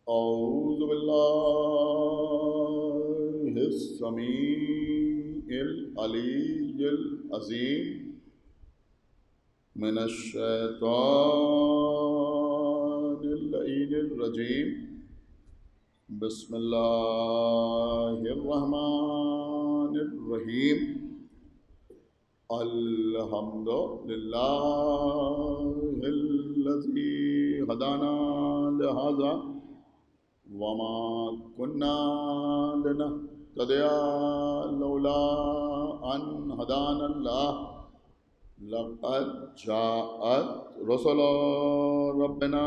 أعوذ بالله السميع العلي العظيم من الشيطان اللعين الرجيم. بسم الله الرحمن الرحيم. الحمد لله الذي هدانا لهذا وما كنا لنهتدي لولا أن هدانا الله. لقد جاءت رسل ربنا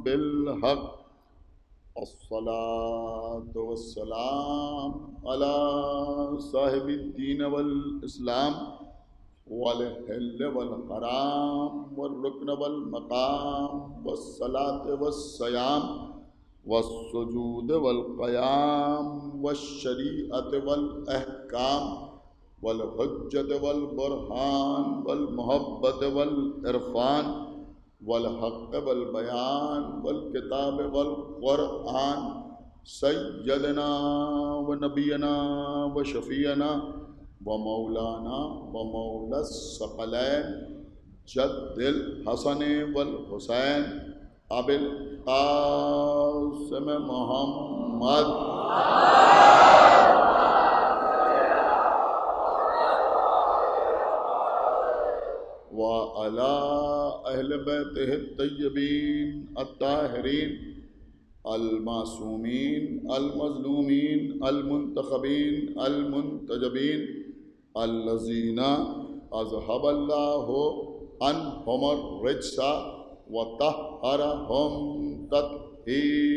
بالحق. الصلاة والسلام على صاحب الدين والإسلام والحل والحرام والركن والمقام والصلاة والصيام والسجود والقيام والشريعة والأحكام والحجة والبرهان والمحبة والعرفان والحق والبيان والكتاب والقرآن. سيدنا ونبينا وشفينا ومولانا ومولى الثقلين جد الحسن والحسين أبي القاسم محمد وعلى أهل بيته الطيبين الطاهرين المعصومين المظلومين المنتخبين المنتجبين الذين أذهب الله عنهم الرجس وطهرهم تطهيرا.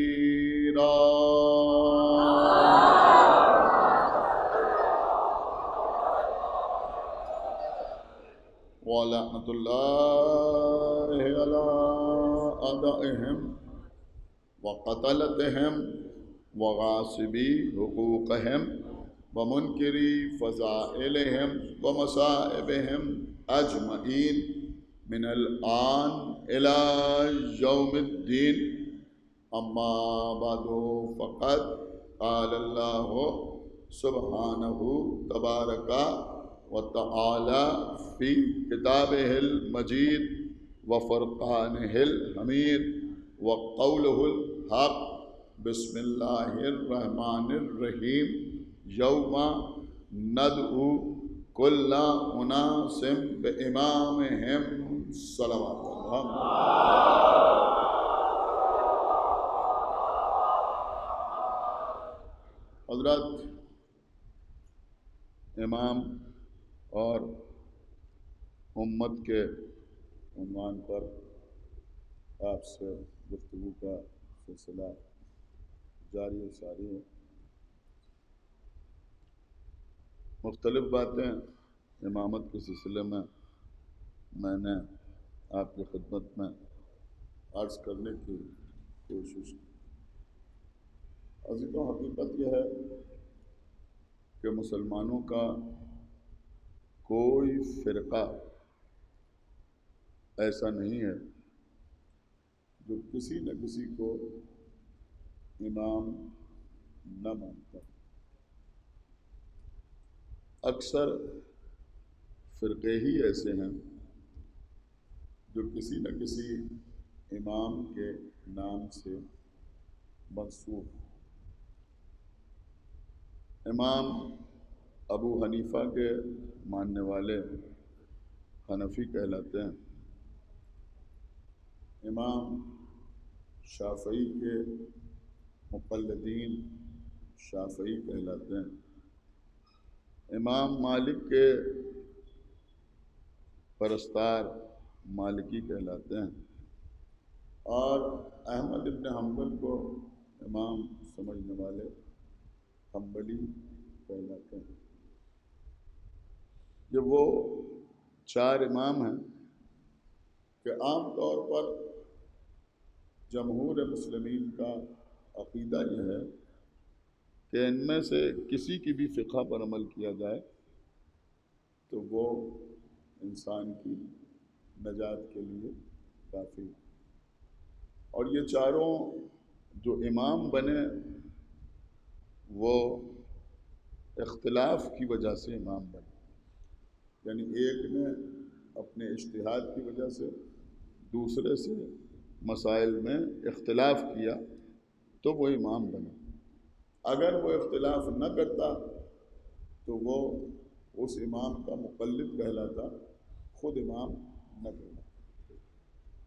ولعنة الله على أعدائهم وقتلتهم وغاصبي حقوقهم ومنكري فضائلهم ومصائبهم أجمعين من الآن إلى يوم الدين. أما بعد فقد قال الله سبحانه تبارك وتعالى في كتابه المجيد وفرقانه الحميد وقوله الحق. بسم الله الرحمن الرحيم. يوم ندعو كل أناس بإمامهم. صلوات الله. حضرات، امام اور امت کے عنوان پر آپ سے گفتگو کا سلسلہ جاری و ساری ہے. مختلف باتیں امامت کے سلسلے میں نے آپ کی خدمت میں عرض کرنے کی کوشش کی. عزیزوں، حقیقت یہ ہے کہ مسلمانوں کا کوئی فرقہ ایسا نہیں ہے جو کسی نہ کسی کو امام نہ مانتا. اکثر فرقے ہی ایسے ہیں جو کسی نہ کسی امام کے نام سے منسوب. امام ابو حنیفہ کے ماننے والے حنفی کہلاتے ہیں. امام شافعی کے مقلدین شافعی کہلاتے ہیں. امام مالک کے پرستار مالکی کہلاتے ہیں. اور احمد ابن حنبل کو امام سمجھنے والے حنبلی کہلاتے ہیں. یہ وہ چار امام ہیں کہ عام طور پر جمہور مسلمین کا عقیدہ یہ ہے کہ ان میں سے کسی کی بھی فقہ پر عمل کیا جائے تو وہ انسان کی نجات کے لیے کافی. اور یہ چاروں جو امام بنے وہ اختلاف کی وجہ سے امام بنے، یعنی ایک نے اپنے اجتہاد کی وجہ سے دوسرے سے مسائل میں اختلاف کیا تو وہ امام بنا۔ اگر وہ اختلاف نہ کرتا تو وہ اس امام کا مقلد کہلاتا، خود امام نہ کہلاتا۔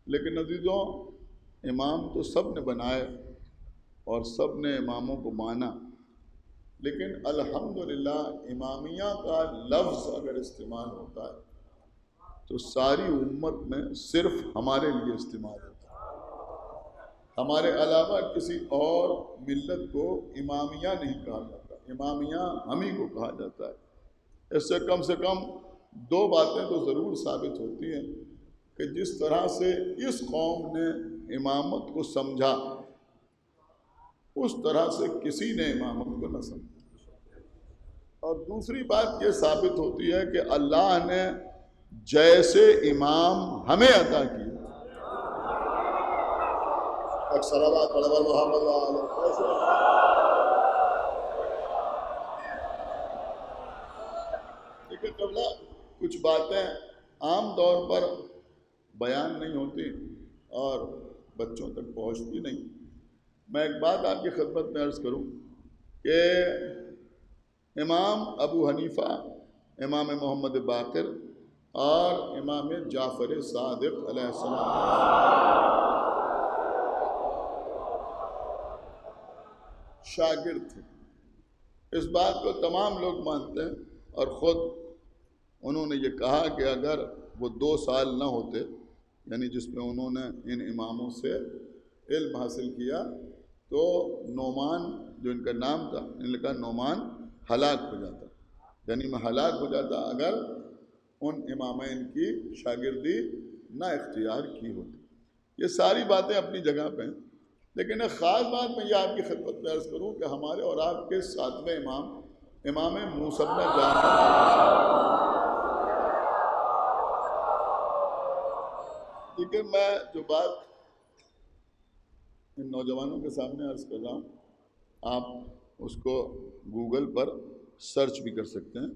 لیکن عزیزوں، امام تو سب نے بنائے اور سب نے اماموں کو مانا، لیکن الحمدللہ امامیہ کا لفظ اگر استعمال ہوتا ہے تو ساری امت میں صرف ہمارے لیے استعمال ہوتا ہے، ہمارے علاوہ کسی اور ملت کو امامیہ نہیں کہا جاتا، امامیہ ہم ہی کو کہا جاتا ہے۔ اس سے کم دو باتیں تو ضرور ثابت ہوتی ہیں کہ جس طرح سے اس قوم نے امامت کو سمجھا اس طرح سے کسی نے امامت کو نہ سمجھا، اور دوسری بات یہ ثابت ہوتی ہے کہ اللہ نے جیسے امام ہمیں عطا کیا، لیکن قبلہ کچھ باتیں عام طور پر بیان نہیں ہوتی اور بچوں تک پہنچتی نہیں۔ میں ایک بات آپ کی خدمت میں عرض کروں کہ امام ابو حنیفہ، امام محمد باقر اور امام جعفر صادق علیہ السلام شاگرد تھے، اس بات کو تمام لوگ مانتے ہیں، اور خود انہوں نے یہ کہا کہ اگر وہ 2 سال نہ ہوتے، یعنی جس میں انہوں نے ان اماموں سے علم حاصل کیا، تو نعمان جو ان کا نام تھا، ان نے کہا نعمان ہلاک ہو جاتا، یعنی میں ہلاک ہو جاتا اگر ان امامین کی شاگردی نہ اختیار کی ہوتی۔ یہ ساری باتیں اپنی جگہ پہ ہیں، لیکن ایک خاص بات میں یہ آپ کی خدمت میں عرض کروں کہ ہمارے اور آپ کے 7ویں امام، امام موسیٰ بن جعفر، لیکن میں جو بات ان نوجوانوں کے سامنے عرض کر رہا ہوں، آپ اس کو گوگل پر سرچ بھی کر سکتے ہیں،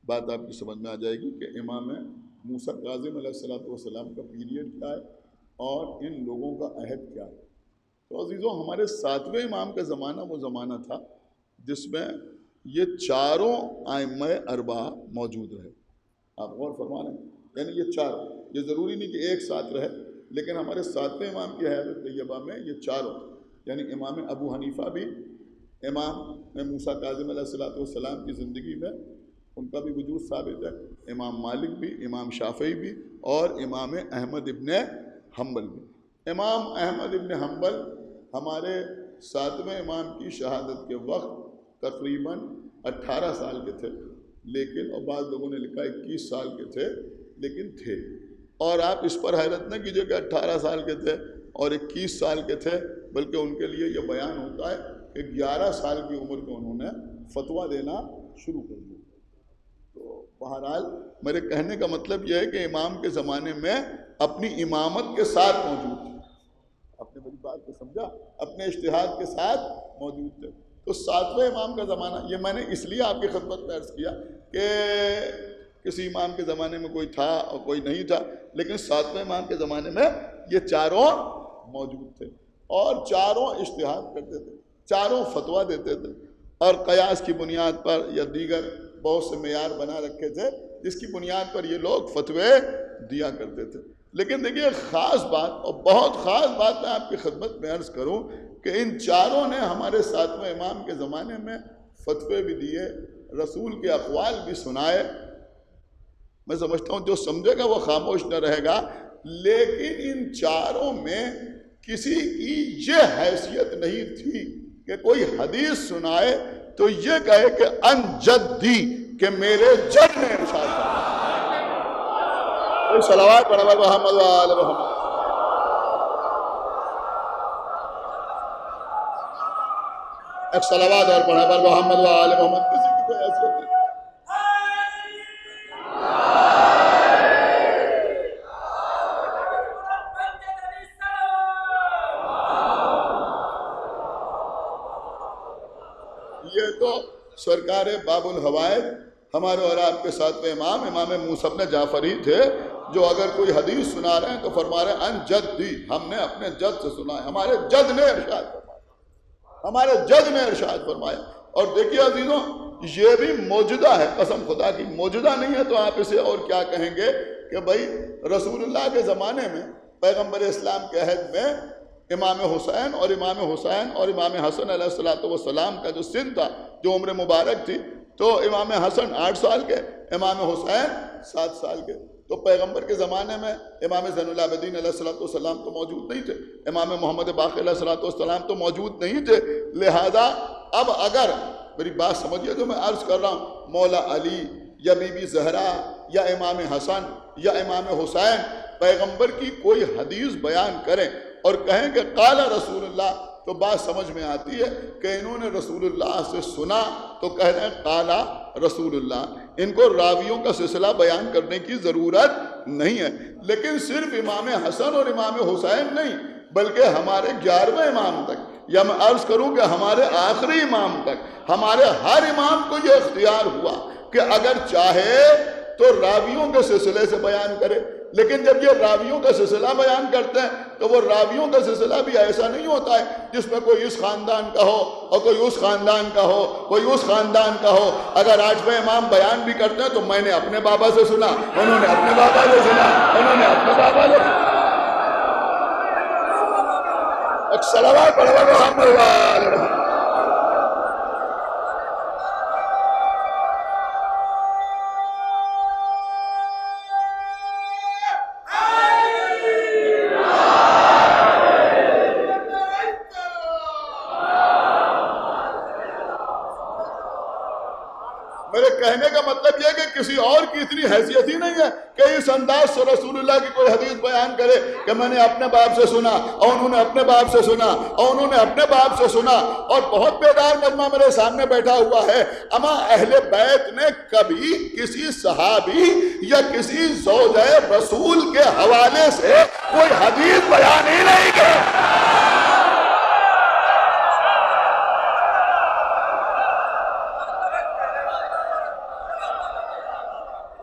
بات آپ کی سمجھ میں آ جائے گی کہ امام موسیٰ کاظم علیہ السلام کا پیریڈ کیا ہے اور ان لوگوں کا عہد کیا ہے۔ تو عزیزوں، ہمارے 7ویں امام کا زمانہ وہ زمانہ تھا جس میں یہ چاروں ائمہ اربعہ موجود رہے۔ آپ غور فرما رہے ہیں، یعنی یہ چاروں، یہ ضروری نہیں کہ ایک ساتھ رہے، لیکن ہمارے 7ویں امام کی حیات طیبہ میں یہ چاروں، یعنی امام ابو حنیفہ بھی، امام موسیٰ کاظم علیہ السلام کی زندگی میں ان کا بھی وجود ثابت ہے، امام مالک بھی، امام شافعی بھی، اور امام احمد ابن حنبل بھی۔ امام احمد ابن حنبل ہمارے 7ویں امام کی شہادت کے وقت تقریباً 18 سال کے تھے، لیکن اور بعض لوگوں نے لکھا 21 سال کے تھے، لیکن تھے۔ اور آپ اس پر حیرت نہ کیجئے کہ 18 سال کے تھے اور 21 سال کے تھے، بلکہ ان کے لیے یہ بیان ہوتا ہے کہ 11 سال کی عمر میں انہوں نے فتویٰ دینا شروع کر دیا۔ تو بہرحال میرے کہنے کا مطلب یہ ہے کہ امام کے زمانے میں اپنی امامت کے ساتھ موجود تھے، اپنے بڑی بات کو سمجھا، اپنے اجتہاد کے ساتھ موجود تھے۔ تو 7ویں امام کا زمانہ، یہ میں نے اس لیے آپ کی خدمت میں عرض کیا کہ کسی امام کے زمانے میں کوئی تھا اور کوئی نہیں تھا، لیکن 7ویں امام کے زمانے میں یہ چاروں موجود تھے اور چاروں اجتہاد کرتے تھے، چاروں فتویٰ دیتے تھے، اور قیاس کی بنیاد پر یا دیگر بہت سے معیار بنا رکھے تھے جس کی بنیاد پر یہ لوگ فتوے دیا کرتے تھے۔ لیکن دیکھیے ایک خاص بات، اور بہت خاص بات میں آپ کی خدمت میں عرض کروں کہ ان چاروں نے ہمارے 7ویں امام کے زمانے میں فتوے بھی دیے، رسول کے اقوال بھی سنائے۔ میں سمجھتا ہوں جو سمجھے گا وہ خاموش نہ رہے گا، لیکن ان چاروں میں کسی کی یہ حیثیت نہیں تھی کہ کوئی حدیث سنائے تو یہ کہے کہ ان جدی، کہ میرے جد نے ارشاد فرمایا۔ کوئی صلوات پڑھا محمد و آل محمد۔ ایک صلوات اور پڑھا محمد و آل محمد۔ کسی کی کوئی حیثیت نہیں۔ تو سرکار باب الحوائج ہمارے اور آپ کے ساتھ امام موسیٰ بن جعفر ہی تھے، جو اگر کوئی حدیث سنا رہے ہیں تو فرما رہے ہیں ان جدی، ہم نے اپنے جد سے سنا ہے، ہمارے جد نے ارشاد فرمایا، ہمارے جد نے ارشاد فرمایا۔ اور دیکھیے عزیزوں، یہ بھی موجودہ ہے، قسم خدا کی موجودہ نہیں ہے تو آپ اسے اور کیا کہیں گے کہ بھائی رسول اللہ کے زمانے میں پیغمبر اسلام کے عہد میں امام حسین اور امام حسن علیہ السلام کا جو سن تھا، جو عمر مبارک تھی، تو امام حسن 8 سال کے، امام حسین 7 سال کے۔ تو پیغمبر کے زمانے میں امام زین العابدین علیہ السلام تو موجود نہیں تھے، امام محمد باقر علیہ السلام تو موجود نہیں تھے، لہذا اب اگر میری بات سمجھیے جو میں عرض کر رہا ہوں، مولا علی یا بی بی زہرا یا امام حسن یا امام حسین پیغمبر کی کوئی حدیث بیان کریں اور کہیں کہ قال رسول اللہ، تو بات سمجھ میں آتی ہے کہ انہوں نے رسول اللہ سے سنا تو کہہ رہے ہیں قال رسول اللہ، ان کو راویوں کا سلسلہ بیان کرنے کی ضرورت نہیں ہے۔ لیکن صرف امام حسن اور امام حسین نہیں، بلکہ ہمارے 11ویں امام تک، یا میں عرض کروں کہ ہمارے آخری امام تک، ہمارے ہر امام کو یہ اختیار ہوا کہ اگر چاہے تو راویوں کے سلسلے سے بیان کرے، لیکن جب یہ راویوں کا سلسلہ بیان کرتے ہیں تو وہ راویوں کا سلسلہ بھی ایسا نہیں ہوتا ہے جس میں کوئی اس خاندان کا ہو اور کوئی اس خاندان کا ہو، کوئی اس خاندان کا ہو۔ اگر 8ویں امام بیان بھی کرتے ہیں تو میں نے اپنے بابا سے سنا، انہوں نے اپنے بابا سے سنا، انہوں نے اپنے بابا سے سنا۔ ایک صلوات پڑھو محمد وآلہ۔ میرے کہنے کا مطلب یہ کہ کسی اور کی اتنی حیثیت ہی نہیں ہے کہ اس انداز سے رسول اللہ کی کوئی حدیث بیان کرے کہ میں نے اپنے باپ سے سنا اور انہوں نے اپنے باپ سے سنا اور انہوں نے اپنے باپ سے سنا۔ اور بہت بیدار مجمع میرے سامنے بیٹھا ہوا ہے، اما اہل بیت نے کبھی کسی صحابی یا کسی زوجہ رسول کے حوالے سے کوئی حدیث بیان ہی نہیں کی۔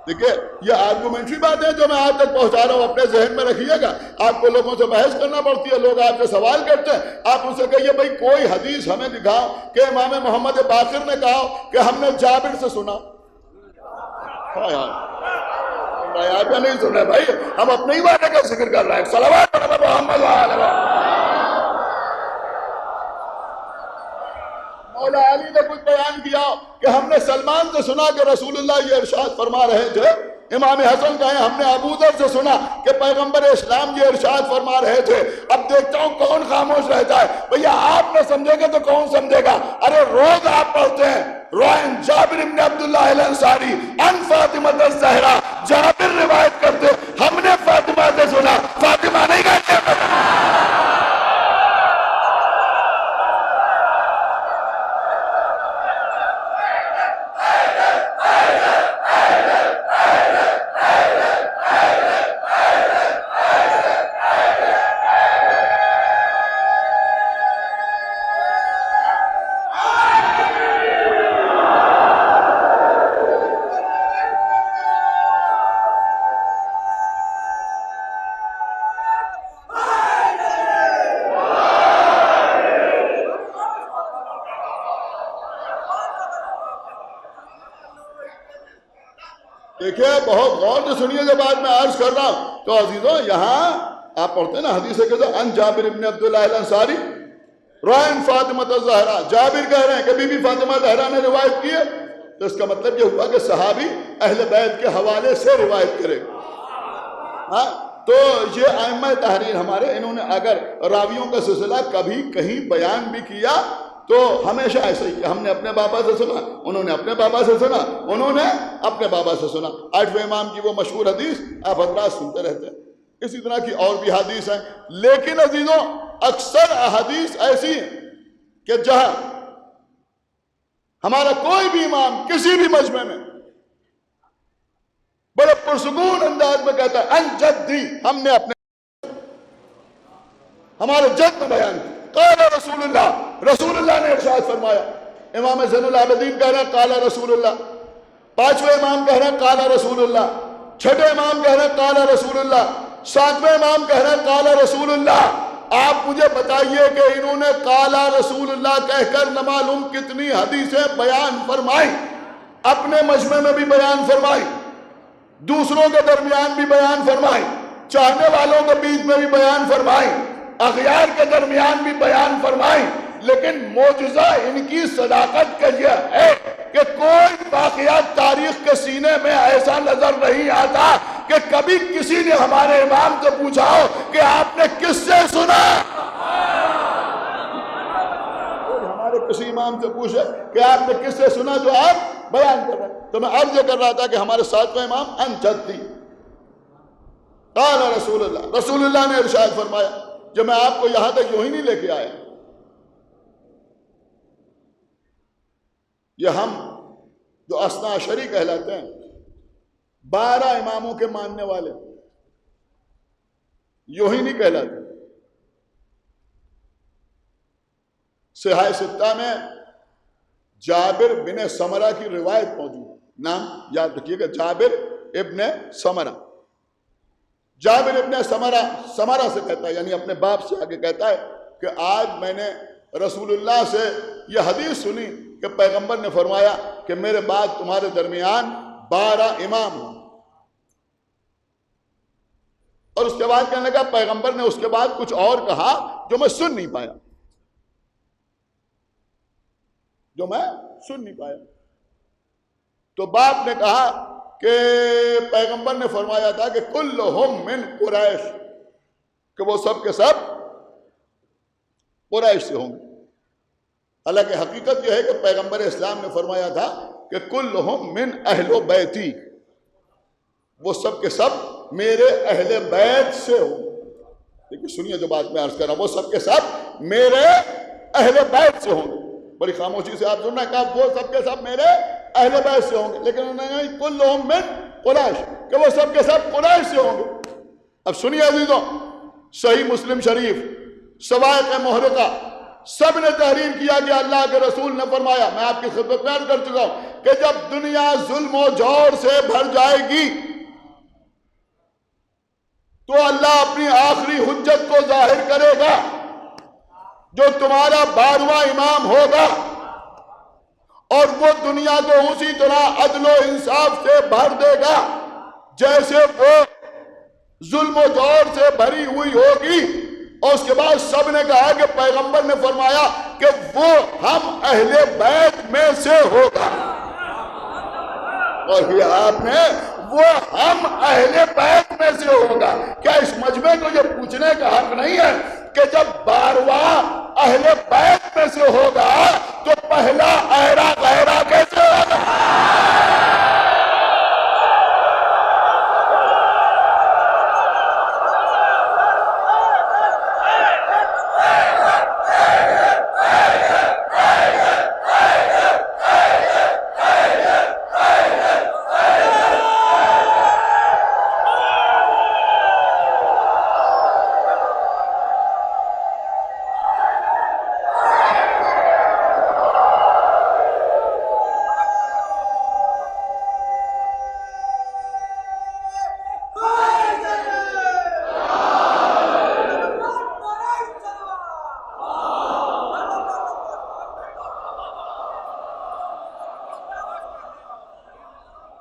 دیکھیں یہ آرگومنٹری بات ہے جو میں آپ تک پہنچا رہا ہوں، اپنے ذہن میں رکھیے گا۔ آپ کو لوگوں سے بحث کرنا پڑتی ہے، لوگ آپ سے سوال کرتے ہیں، آپ ان سے کہیے بھائی کوئی حدیث ہمیں دکھاؤ کہ امام محمد باقر نے کہا کہ ہم نے جابر سے سنا۔ آپ نہیں سنا بھائی، ہم اپنے ہی وعدے کا ذکر کر رہے ہیں۔ صلوات علی محمد وآلہ۔ مولا علی نے کچھ بیان کیا کہ ہم نے سلمان سے سنا کہ رسول اللہ یہ ارشاد فرما رہے تھے، امام حسن کہیں ہم نے ابو ذر سے سنا کہ پیغمبر اسلام یہ ارشاد فرما رہے تھے۔ اب دیکھتا ہوں کون خاموش رہتا ہے۔ بھیا آپ نہ سمجھے گا تو کون سمجھے گا؟ ارے روز آپ پڑھتے ہیں روائن جابر بن عبداللہ الانصاری ان فاطمہ الزہرا، جابر روایت کرتے ہم نے فاطمہ سے سنا، فاطمہ نہیں کہتے۔ دیکھیں بہت غور سے سنیے جو بات میں عرض کر رہا ہوں۔ تو عزیزوں یہاں آپ پڑھتے ہیں نا حدیث کے ان جابر بن عبداللہ الانصاری روائن فاطمہ الزہرا، جابر کہہ رہے ہیں کہ بی بی فاطمہ زہرا نے روایت کی ہے، تو اس کا مطلب یہ ہوا کہ صحابی اہل بیت کے حوالے سے روایت کرے۔ ہاں تو یہ ائمہ تحریر ہمارے، انہوں نے اگر راویوں کا سلسلہ کبھی کہیں بیان بھی کیا تو ہمیشہ ایسا ہی کہ ہم نے اپنے بابا سے سنا، انہوں نے اپنے بابا سے سنا، انہوں نے اپنے بابا سے سنا۔ 8ویں امام کی وہ مشہور حدیث آپ حضرات سنتے رہتے ہیں، اسی طرح کی اور بھی حدیث ہیں۔ لیکن عزیزوں اکثر احادیث ایسی ہیں کہ جہاں ہمارا کوئی بھی امام کسی بھی مجمع میں بڑے پرسکون انداز میں کہتا ہے ان جدی، ہم نے اپنے ہمارے جد میں بیان کی، قال رسول اللہ، رسول اللہ نے ارشاد فرمایا۔ امام زین العابدین کہہ رہے ہیں قال رسول اللہ، پانچویں امام کہہ رہے ہیں قال رسول اللہ، چھٹے امام کہہ رہے ہیں قال رسول اللہ، ساتویں امام کہہ رہے ہیں قال رسول اللہ۔ آپ مجھے بتائیے کہ انہوں نے قال رسول اللہ کہہ کر نہ معلوم کتنی حدیثیں بیان فرمائی، اپنے مجمع میں بھی بیان فرمائی، دوسروں کے درمیان بھی بیان فرمائی، چاہنے والوں کے بیچ میں بھی بیان فرمائی، اغیار کے درمیان بھی بیان فرمائی، لیکن معجزہ ان کی صداقت کا یہ ہے کہ کوئی واقعات تاریخ کے سینے میں ایسا نظر نہیں آتا کہ کبھی کسی نے ہمارے امام سے پوچھا ہو کہ آپ نے کس سے سنا۔ ہمارے کسی امام سے پوچھے کہ آپ نے کس سے سنا جو آپ بیان کر رہے ہیں۔ تو میں عرض کر رہا تھا کہ ہمارے ساتویں امام ان جدی قال رسول اللہ، رسول اللہ نے ارشاد فرمایا۔ جو میں آپ کو یہاں تک یوں ہی نہیں لے کے آیا، یہ ہم جو اثنا عشری کہلاتے ہیں، 12 اماموں کے ماننے والے، یوں ہی نہیں کہلاتے۔ صحاح ستہ میں جابر بن سمرہ کی روایت موجود، نام یاد رکھیے گا، جابر ابن سمرہ۔ جابر ابن سمرہ سے کہتا ہے، یعنی اپنے باپ سے آگے کہتا ہے کہ آج میں نے رسول اللہ سے یہ حدیث سنی کہ پیغمبر نے فرمایا کہ میرے بعد تمہارے درمیان 12 امام ہوں۔ اور اس کے بعد کہنے لگا پیغمبر نے اس کے بعد کچھ اور کہا جو میں سن نہیں پایا، تو باپ نے کہا کہ پیغمبر نے فرمایا تھا کہ کلہم من قریش، کہ وہ سب کے سب قریش سے ہوں گے۔ حالانکہ حقیقت یہ ہے کہ پیغمبر اسلام نے فرمایا تھا کہ کلہم من اہل بیتی، وہ سب کے سب میرے اہل بیت سے ہوں گے۔ لیکن سنیے جو بات میں عرض کر رہا ہوں، وہ سب کے سب میرے اہل بیت سے ہوں گے۔ بڑی خاموشی سے آپ سننا، کہا وہ سب کے سب میرے اہل بیت سے ہوں گے، لیکن انہوں نے کہا کلہم من قریش، کہ وہ سب کے سب قریش سے ہوں گے۔ اب سنیے عزیزوں، صحیح مسلم شریف، سوائق محرقہ، سب نے تحریر کیا کہ اللہ کے رسول نے فرمایا، میں آپ کی خدمت میں عرض کر چکا ہوں کہ جب دنیا ظلم و جور سے بھر جائے گی تو اللہ اپنی آخری حجت کو ظاہر کرے گا، جو تمہارا 12واں امام ہوگا، اور وہ دنیا کو اسی طرح عدل و انصاف سے بھر دے گا جیسے وہ ظلم و جور سے بھری ہوئی ہوگی۔ اور اس کے بعد سب نے کہا کہ پیغمبر نے فرمایا کہ وہ ہم اہل بیت میں سے ہوگا، اور یہ آپ نے وہ ہم اہل بیت میں سے ہوگا۔ کیا اس مجمع کو یہ پوچھنے کا حق نہیں ہے کہ جب 12واں اہل بیت میں سے ہوگا تو پہلا ایرا غیرہ کیسے ہوگا؟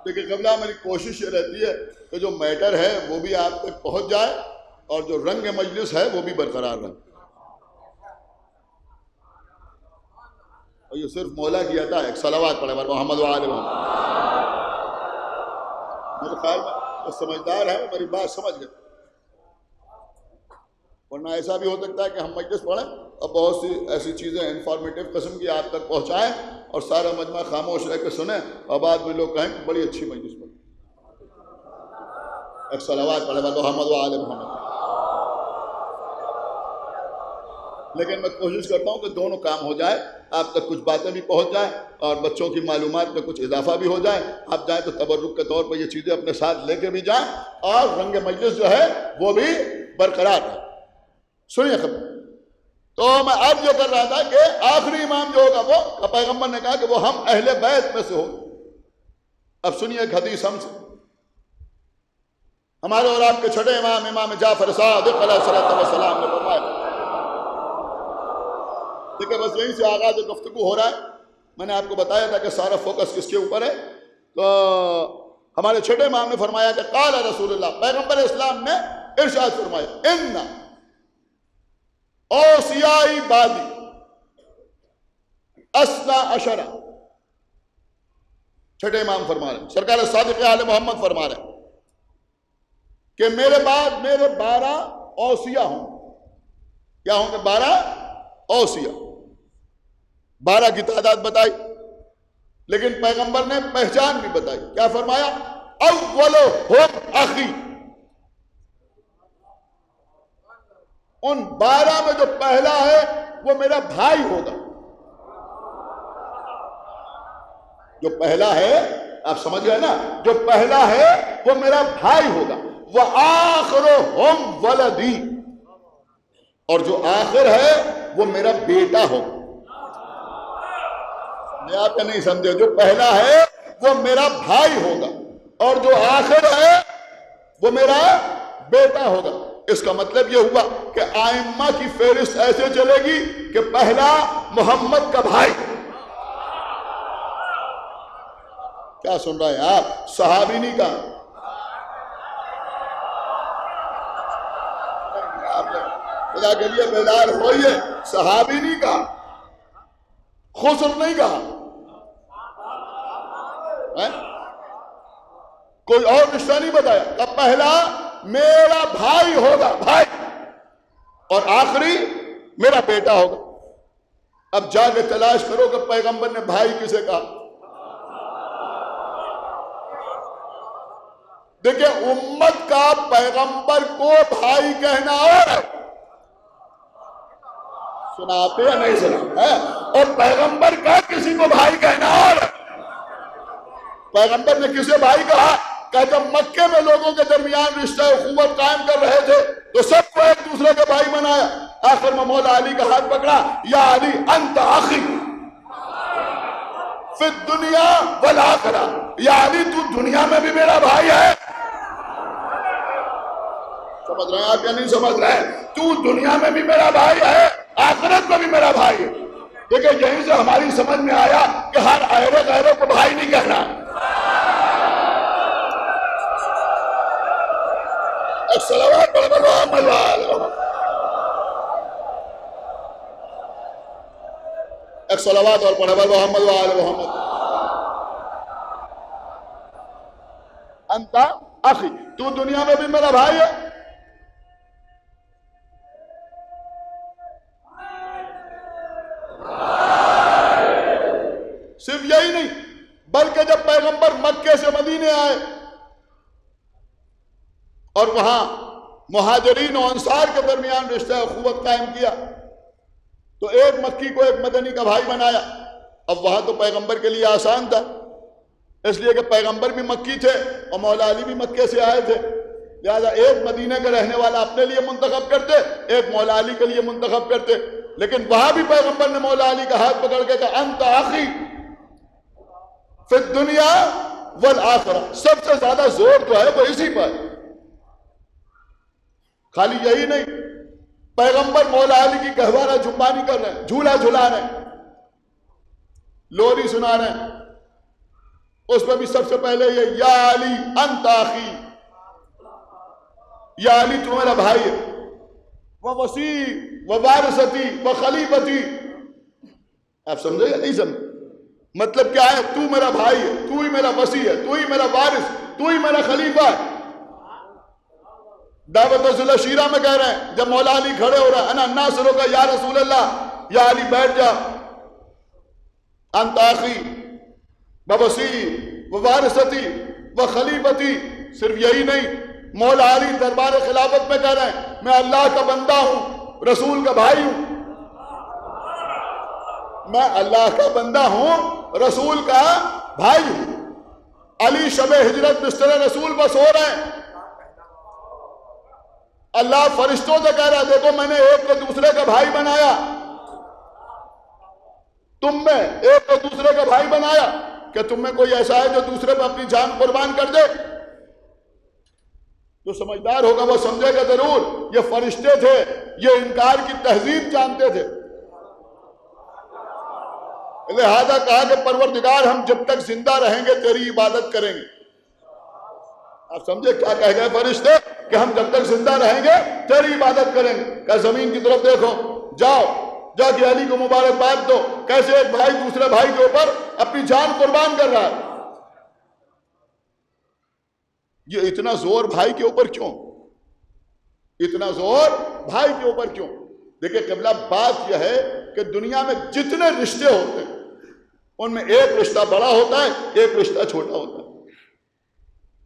لیکن قبلہ میری کوشش یہ رہتی ہے کہ جو میٹر ہے وہ بھی آپ تک پہنچ جائے اور جو رنگ مجلس ہے وہ بھی برقرار رہے۔ اور یہ صرف مولا کیا تھا، ایک صلوات پڑھے محمد وآل محمد۔ میرے خیال میں جو سمجھدار ہے وہ میری بات سمجھ گئے، ورنہ ایسا بھی ہو سکتا ہے کہ ہم مجلس پڑھیں اور بہت سی ایسی چیزیں انفارمیٹیو قسم کی آپ تک پہنچائیں اور سارا مجمع خاموش رہ کے سنیں اور بعد میں لوگ کہیں کہ بڑی اچھی مجلس پڑھی۔ ایک صلوات پڑھے محمد وآل محمد۔ لیکن میں کوشش کرتا ہوں کہ دونوں کام ہو جائے، آپ تک کچھ باتیں بھی پہنچ جائیں اور بچوں کی معلومات میں کچھ اضافہ بھی ہو جائے۔ آپ جائیں تو تبرک کے طور پر یہ چیزیں اپنے ساتھ لے کے بھی جائیں اور رنگ مجلس جو ہے وہ بھی برقرار ہے۔ سنیے خبر، تو میں عرض یہ کر رہا تھا کہ آخری امام جو ہوگا وہ پیغمبر نے کہا کہ وہ ہم اہل بیت میں سے ہوگا. اب سنیے ایک حدیث ہم سے. ہمارے اور آپ کے چھٹے امام امام جعفر صادق علیہ السلام نے فرمایا. دیکھیں بس یہیں سے آغاز گفتگو ہو رہا ہے. میں نے آپ کو بتایا تھا کہ سارا فوکس کس کے اوپر ہے. تو ہمارے چھٹے امام نے فرمایا کہ قال رسول اللہ، پیغمبر اسلام نے ارشاد فرمایا، ان اوصیائی بادی اسنا عشرہ. چھٹے امام فرما رہے ہیں، سرکار صادق آل محمد فرما رہے ہیں کہ میرے بعد میرے 12 اوصیہ ہوں. کیا ہوں گے؟ 12 اوصیہ. 12 کی تعداد بتائی، لیکن پیغمبر نے پہچان بھی بتائی. کیا فرمایا؟ اولہم اخی. ان 12 میں جو پہلا ہے وہ میرا بھائی ہوگا. جو پہلا ہے، آپ سمجھ گئے نا، جو پہلا ہے وہ میرا بھائی ہوگا. وآخرہم ولدی، اور جو آخر ہے وہ میرا بیٹا ہوگا. آپ کیا نہیں سمجھے؟ جو پہلا ہے وہ میرا بھائی ہوگا اور جو آخر ہے وہ میرا بیٹا ہوگا. اس کا مطلب یہ ہوا کہ آئمہ کی فہرست ایسے چلے گی کہ پہلا محمد کا بھائی. کیا سن رہے ہیں آپ؟ صحابی نہیں کہا. خدا کے لیے بیدار ہوئیے. صحابی نہیں کہا، خسر نہیں کہا، کوئی اور رشتہ نہیں بتایا. کہ پہلا میرا بھائی ہوگا، بھائی، اور آخری میرا بیٹا ہوگا. اب جا کے تلاش کرو کہ پیغمبر نے بھائی کسے کہا. دیکھیں، امت کا پیغمبر کو بھائی کہنا اور ہے، سناتے یا نہیں سنا ہے، اور پیغمبر کا کسی کو بھائی کہنا اور ہے. پیغمبر نے کسے بھائی کہا؟ کہ جب مکے میں لوگوں کے درمیان رشتہ اخوت قائم کر رہے تھے تو سب کو ایک دوسرے کے بھائی بنایا. آخر میں مولا علی کا ہاتھ پکڑا، یا علی انت اخی فی الدنیا والآخرہ. یا علی تو دنیا میں بھی میرا بھائی ہے. سمجھ رہے ہیں آپ یا نہیں سمجھ رہے ہیں؟ تو دنیا میں بھی میرا بھائی ہے، آخرت میں بھی میرا بھائی ہے. دیکھیں، یہیں سے ہماری سمجھ میں آیا کہ ہر ایرے غیروں کو بھائی نہیں کہنا. الصلوات علی محمد وآل محمد. الصلوات علی محمد وآل محمد. انت اخی، تو دنیا میں بھی میرا بھائی ہے. صرف یہی نہیں، بلکہ جب پیغمبر مکے سے مدینے آئے اور وہاں مہاجرین و انصار کے درمیان رشتہ اخوت قائم کیا تو ایک مکی کو ایک مدنی کا بھائی بنایا. اب وہاں تو پیغمبر کے لیے آسان تھا، اس لیے کہ پیغمبر بھی مکی تھے اور مولا علی بھی مکے سے آئے تھے. لہذا ایک مدینہ کے رہنے والا اپنے لیے منتخب کرتے، ایک مولا علی کے لیے منتخب کرتے. لیکن وہاں بھی پیغمبر نے مولا علی کا ہاتھ پکڑ کے کہا، انت اخی فی الدنیا والآخرہ. سب سے زیادہ زور تو ہے وہ اسی پر. خالی یہی نہیں، پیغمبر مولا علی کی گہوارہ جنبانی کر رہے ہیں، جھولا جھلا رہے ہیں، لوری سنا رہے ہیں. اس میں بھی سب سے پہلے یہ یا علی انت اخی، یا علی تو میرا بھائی ہے. ووصی ووارثتی وخلیفتی. آپ سمجھے یا نہیں سمجھے؟ مطلب کیا ہے؟ تو میرا بھائی ہے، تو ہی میرا وصی ہے، تو ہی میرا وارث، تو ہی میرا خلیفہ ہے. دعوت ذل شیرہ میں کہہ رہے ہیں، جب مولا علی کھڑے ہو رہا ہے، انا ناصرک یا رسول اللہ، یا علی بیٹھ جا، انت اخی ووصی ووارثتی وخلیفتی. صرف یہی نہیں، مولا علی دربار خلافت میں کہہ رہے ہیں، میں اللہ کا بندہ ہوں، رسول کا بھائی ہوں. میں اللہ کا بندہ ہوں، رسول کا بھائی ہوں. علی شب ہجرت بستر رسول بس ہو رہے ہیں. اللہ فرشتوں سے کہہ رہا ہے دیکھو میں نے ایک کو دوسرے کا بھائی بنایا، تم میں ایک کو دوسرے کا بھائی بنایا، کہ تم میں کوئی ایسا ہے جو دوسرے پہ اپنی جان قربان کر دے؟ جو سمجھدار ہوگا وہ سمجھے گا ضرور یہ فرشتے تھے، یہ انکار کی تہذیب جانتے تھے، لہذا کہا کہ پروردگار ہم جب تک زندہ رہیں گے تیری عبادت کریں گے۔ آپ سمجھے کیا کہہ گئے فرشتے کہ ہم جب تک زندہ رہیں گے تیری عبادت کریں گے؟ کہ زمین کی طرف دیکھو، جاؤ جا کے علی کو مبارکباد دو، کیسے ایک بھائی دوسرے بھائی کے اوپر اپنی جان قربان کر رہا ہے۔ یہ اتنا زور بھائی کے اوپر کیوں؟ اتنا زور بھائی کے اوپر کیوں؟ دیکھیں قبلہ بات یہ ہے کہ دنیا میں جتنے رشتے ہوتے ہیں ان میں ایک رشتہ بڑا ہوتا ہے، ایک رشتہ چھوٹا ہوتا ہے۔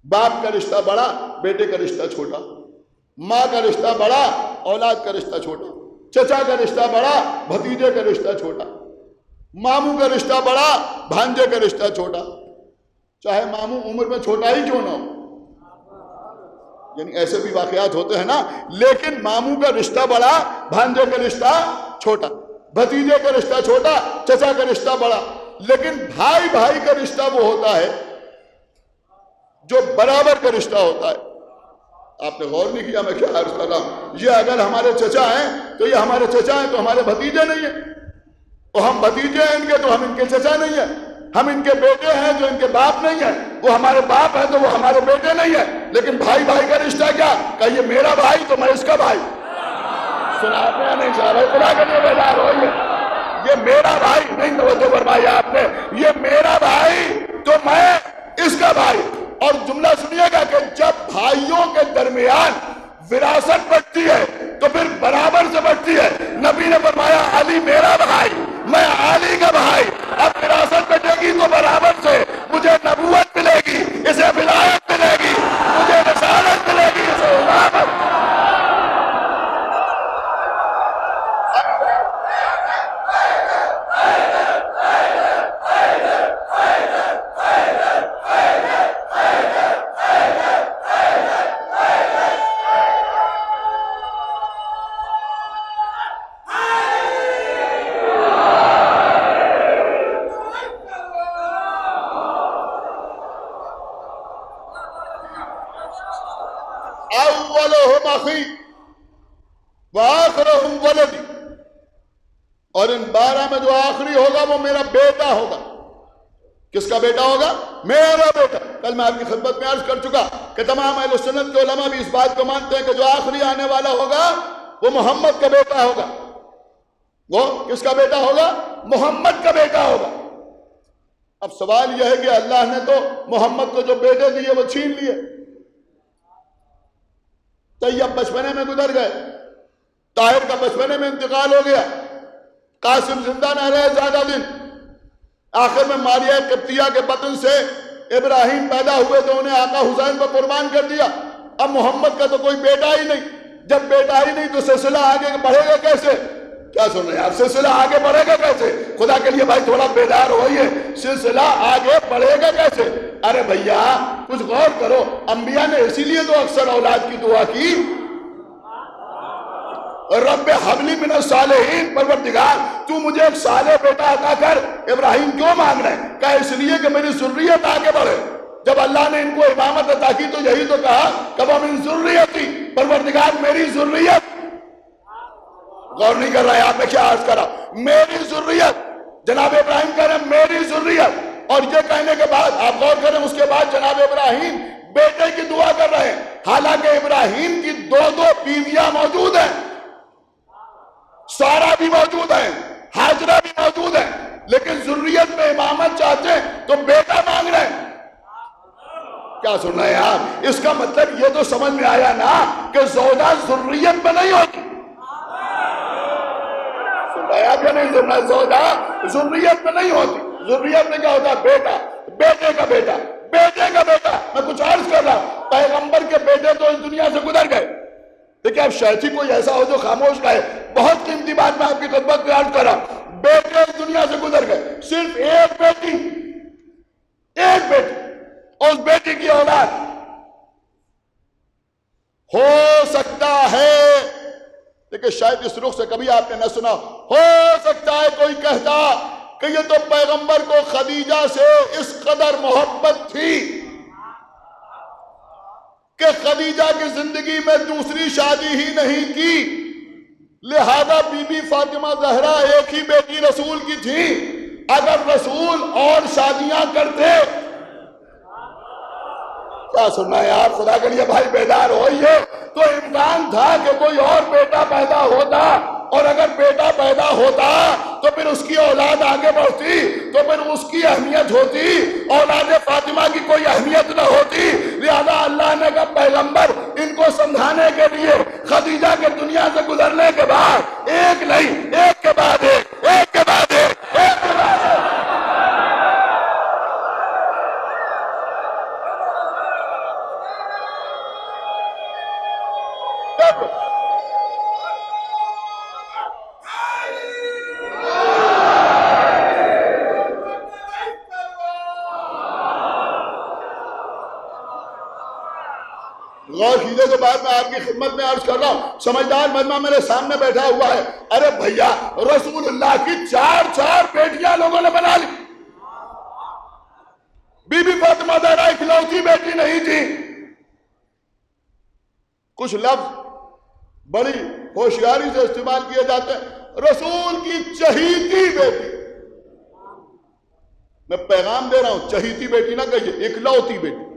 باپ کا رشتہ بڑا، بیٹے کا رشتہ چھوٹا، ماں کا رشتہ بڑا، اولاد کا رشتہ چھوٹا، چچا کا رشتہ بڑا، بھتیجے کا رشتہ چھوٹا، ماموں کا رشتہ بڑا، بھانجے کا رشتہ چھوٹا، چاہے ماموں عمر میں چھوٹا ہی کیوں نہ ہو، یعنی ایسے بھی واقعات ہوتے ہیں نا، لیکن ماموں کا رشتہ بڑا، بھانجے کا رشتہ چھوٹا، بھتیجے کا رشتہ چھوٹا، چچا کا رشتہ بڑا، لیکن بھائی بھائی کا رشتہ وہ ہوتا ہے جو برابر کا رشتہ ہوتا ہے۔ آپ نے غور نہیں کیا میں کیا عرض کر رہا ہوں؟ یہ اگر ہمارے چچا ہیں تو یہ ہمارے چچا ہیں تو ہمارے بھتیجے نہیں ہیں، اور ہم بھتیجے ہیں ان کے تو ہم ان کے چچا نہیں ہیں، ہم ان کے بیٹے ہیں جو ان کے باپ نہیں ہیں، وہ ہمارے باپ ہیں تو وہ ہمارے بیٹے نہیں ہیں، لیکن بھائی بھائی کا رشتہ کیا؟ کہ یہ میرا بھائی تو میں اس کا بھائی۔ سنا آپ نے نہیں سنا بھائی؟ خدا کے لیے بیدار ہوئیے، یہ میرا بھائی نہیں، توجہ فرمائی آپ نے، یہ میرا بھائی تو میں اس کا بھائی۔ اور جملہ سنیے گا کہ جب بھائیوں کے درمیان وراثت بٹتی ہے تو پھر برابر سے بٹتی ہے۔ نبی نے فرمایا علی میرا بھائی، میں علی کا بھائی، اب وراثت بٹے گی تو برابر سے، مجھے نبوت ملے گی، اسے ولایت ملے گی، مجھے رسالت ملے گی، اسے امامت۔ اولہم اخی وآخرہم ولدی، اور ان 12 میں جو آخری ہوگا وہ میرا بیٹا ہوگا۔ کس کا بیٹا ہوگا؟ میرا بیٹا۔ کل میں آپ کی خدمت میں عرض کر چکا کہ تمام اہل سنت کے علماء بھی اس بات کو مانتے ہیں کہ جو آخری آنے والا ہوگا وہ محمد کا بیٹا ہوگا۔ وہ کس کا بیٹا ہوگا؟ محمد کا بیٹا ہوگا۔ اب سوال یہ ہے کہ اللہ نے تو محمد کو جو بیٹے دیے وہ چھین لیے، طیب بچپنے میں گزر گئے، طاہر کا بچپنے میں انتقال ہو گیا، قاسم زندہ نہ رہے زیادہ دن، آخر میں ماریہ قبطیہ کے بطن سے ابراہیم پیدا ہوئے تو انہیں آقا حسین کو قربان کر دیا۔ اب محمد کا تو کوئی بیٹا ہی نہیں، جب بیٹا ہی نہیں تو سلسلہ آگے بڑھے گا کیسے؟ کیا سن رہے ہیں آپ؟ سلسلہ آگے بڑھے گا کیسے؟ خدا کے لیے بھائی تھوڑا بیدار ہوئیے، سلسلہ آگے بڑھے گا کیسے؟ ارے بھیا کچھ غور کرو، انبیاء نے اسی لیے تو اکثر اولاد کی دعا کی، رب حبلی من الصالحین، پروردگار تو مجھے ایک صالح بیٹا عطا کر۔ ابراہیم کیوں مانگ رہے ہیں؟ کہا اس لیے کہ میری ذریت آگے بڑھے۔ جب اللہ نے ان کو امامت عطا کی تو یہی تو کہا کہ وہ من ذریتی، پروردگار میری ذریت۔ غور نہیں کر رہا ہے آپ نے کیا عرض کرا؟ میری ذریت، جناب ابراہیم کہہ رہے ہیں میری ذریت، اور یہ کہنے کے بعد آپ غور کریں اس کے بعد جناب ابراہیم بیٹے کی دعا کر رہے ہیں، حالانکہ ابراہیم کی 2 بیویاں موجود ہیں، سارا بھی موجود ہے، ہاجرہ بھی موجود ہے، لیکن ذریت میں امامت چاہتے ہیں تو بیٹا مانگ رہے ہیں۔ کیا سن رہے ہیں آپ؟ اس کا مطلب یہ تو سمجھ میں آیا نا کہ زوجہ ذریت میں نہیں ہوتی۔ سن رہے ہیں آپ یا نہیں سن رہے؟ زوجہ ذریت میں نہیں ہوتی، ذریت میں کیا ہوتا ہے؟ بیٹا، بیٹے کا بیٹا، بیٹے کا بیٹا۔ میں کچھ عرض کر رہا ہوں، پیغمبر کے بیٹے تو اس دنیا سے گزر گئے، دیکھیں اب شیخی کوئی ایسا ہو جو خاموش رہے، بہت قیمتی بات میں آپ کی خدمت میں عرض کر رہا ہوں، بیٹے اس دنیا سے گزر گئے، صرف ایک بیٹی، ایک بیٹی، اور اس بیٹی کی اولاد ہو سکتا ہے، لیکن شاید اس رخ سے کبھی آپ نے نہ سنا، ہو سکتا ہے کوئی کہتا کہ یہ تو پیغمبر کو خدیجہ سے اس قدر محبت تھی کہ خدیجہ کی زندگی میں دوسری شادی ہی نہیں کی، لہذا بی بی فاطمہ زہرا ایک ہی بیٹی رسول کی تھی، اگر رسول اور شادیاں کرتے، کیا سننا ہے یار، خدا کے لیے بھائی بیدار ہوئیے، تو امکان تھا کہ کوئی اور بیٹا پیدا ہوتا، اور اگر بیٹا پیدا ہوتا تو پھر اس کی اولاد آگے بڑھتی، تو پھر اس کی اہمیت ہوتی، اولاد فاطمہ کی کوئی اہمیت نہ ہوتی، لہذا اللہ نے کہا پیغمبر ان کو سمجھانے کے لیے خدیجہ کے دنیا سے گزرنے کے بعد ایک نہیں، ایک کے بعد ایک، ایک کے بعد ایک، ایک کے بعد ایک۔ غور کیجئے کے بعد میں آپ کی خدمت میں عرض کر رہا ہوں، سمجھدار مجمع میرے سامنے بیٹھا ہوا ہے، ارے بھیا رسول اللہ کی چار بیٹیاں لوگوں نے بنا لی، بی بی فاطمہ زہرا اکلوتی بیٹی نہیں تھی۔ کچھ لفظ بڑی ہوشیاری سے استعمال کیے جاتے ہیں، رسول کی چہیتی بیٹی، میں پیغام دے رہا ہوں، چہیتی بیٹی نہ کہیے، اکلوتی بیٹی۔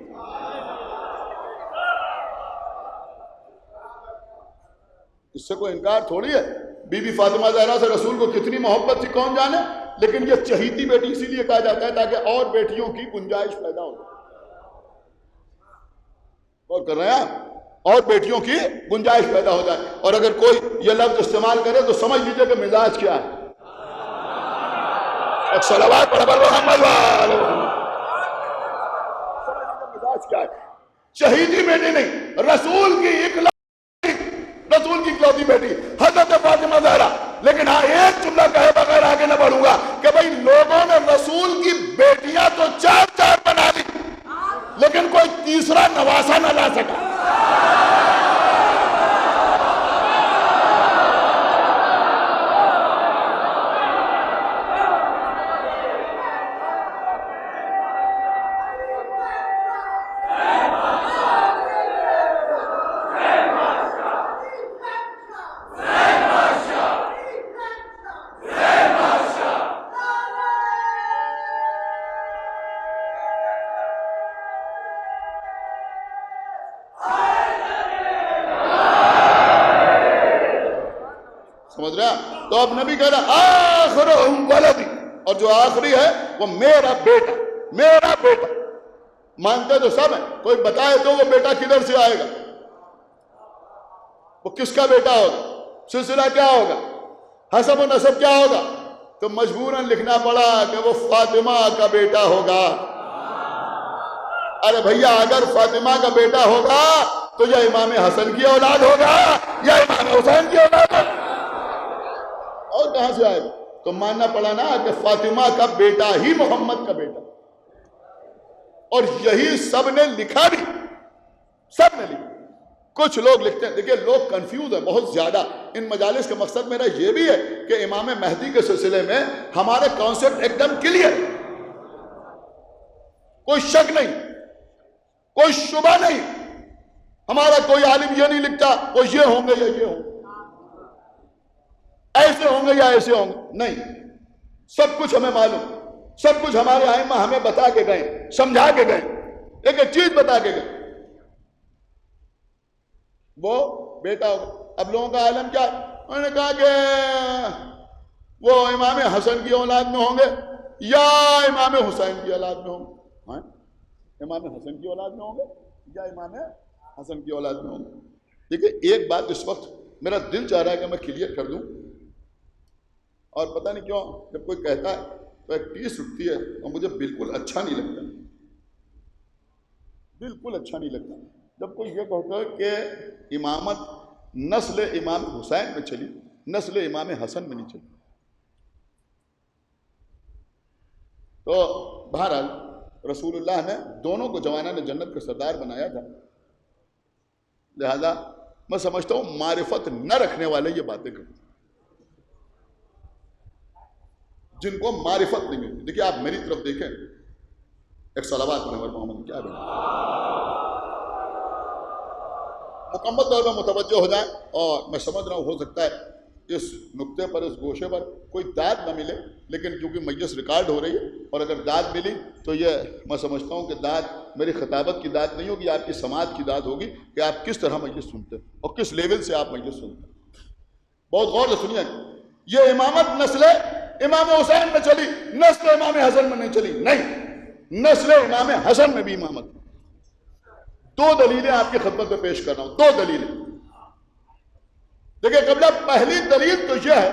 اس سے کوئی انکار تھوڑی ہے، بی بی فاطمہ زہرا سے رسول کو کتنی محبت تھی کون جانے، لیکن یہ چہیتی بیٹی اسی لیے کہا جاتا ہے تاکہ اور بیٹیوں کی گنجائش پیدا ہو، اور کر رہے ہیں اور بیٹیوں کی گنجائش پیدا ہو جائے۔ اور اگر کوئی یہ لفظ استعمال کرے تو سمجھ لیجئے کہ مزاج کیا ہے، ایک صلوات پڑھ محمد والے مزاج کیا ہے، چہیتی بیٹی نہیں، رسول کی اکلوتی بیٹی حضرت فاطمہ زہرا۔ لیکن ہاں ایک جملہ کہے بغیر آگے نہ بڑھوں گا کہ بھئی لوگوں نے رسول کی بیٹیاں تو چار بنا لی، لیکن کوئی تیسرا نواسا نہ لا سکا۔ سمجھ رہا؟ تو اب نبی کہہ رہا آخرہم ولدی، اور جو آخری ہے وہ میرا بیٹا، میرا بیٹا۔ مانتے تو سب ہیں، کوئی بتائے تو وہ بیٹا کدھر سے آئے گا، وہ کس کا بیٹا ہوگا، سلسلہ کیا ہوگا، حسب و نسب کیا ہوگا، تو مجبوراً لکھنا پڑا کہ وہ فاطمہ کا بیٹا ہوگا۔ ارے بھیا اگر فاطمہ کا بیٹا ہوگا تو یا امام حسن کی اولاد ہوگا یا امام حسین کی اولاد ہوگا، اور کہاں سے آئے گا؟ تو ماننا پڑا نا کہ فاطمہ کا بیٹا ہی محمد کا بیٹا، اور یہی سب نے لکھا بھی، سب نے لکھا۔ کچھ لوگ لکھتے ہیں، دیکھیں لوگ کنفیوز ہیں بہت زیادہ، ان مجالس کا مقصد میرا یہ بھی ہے کہ امام مہدی کے سلسلے میں ہمارے کانسیپٹ ایک دم کلیئر، کوئی شک نہیں، کوئی شبہ نہیں، ہمارا کوئی عالم یہ نہیں لکھتا وہ یہ ہوں گے یا یہ ہوں گے، ایسے ہوں گے یا ایسے ہوں گے، نہیں، سب کچھ ہمیں معلوم، سب کچھ ہمارے ائمہ ہمیں بتا کے گئے، سمجھا کے گئے، ایک ایک چیز بتا کے گئے، وہ بیٹا ہوگا۔ اب لوگوں کا عالم کیا ہے، انہوں نے کہا کہ وہ امام حسن کی اولاد میں ہوں گے یا امام حسین کی اولاد میں ہوں گے، ہاں امام حسن کی اولاد میں ہوں گے یا امام حسن کی اولاد میں ہوں گے۔ دیکھیں ایک بات اس وقت میرا دل چاہ رہا ہے کہ میں کلیئر کر دوں، اور پتہ نہیں کیوں جب کوئی کہتا ہے تو ایک ٹیس اٹھتی ہے اور مجھے بالکل اچھا نہیں لگتا، بالکل اچھا نہیں لگتا جب کوئی یہ کہتا ہے کہ امامت نسل امام حسین میں چلی، نسل امام حسن میں نہیں چلی۔ تو بہرحال رسول اللہ نے دونوں کو جوانان جنت کا سردار بنایا تھا، لہذا میں سمجھتا ہوں معرفت نہ رکھنے والے یہ باتیں کرتے ہیں، جن کو معرفت نہیں ملتی۔ دیکھیں آپ میری طرف دیکھیں، ایک صلوات محمد محمد کیا بنا، مکمل طور پر متوجہ ہو جائیں۔ اور میں سمجھ رہا ہوں ہو سکتا ہے اس نقطے پر، اس گوشے پر کوئی داد نہ ملے، لیکن چونکہ مجلس ریکارڈ ہو رہی ہے، اور اگر داد ملی تو یہ میں سمجھتا ہوں کہ داد میری خطابت کی داد نہیں ہوگی، آپ کی سماعت کی داد ہوگی کہ آپ کس طرح مجلس سنتے ہیں اور کس لیول سے آپ مجلس سنتے ہیں۔ بہت غور سے سنیے، یہ امامت نسل امام حسین میں چلی، نسل امام حسن میں نہیں چلی، نہیں، نسل امام حسن میں بھی امامت۔ دو دلیلیں آپ کی خدمت میں پیش کر رہا ہوں، دو دلیلیں۔ دیکھیں قبلہ، پہلی دلیل تو یہ ہے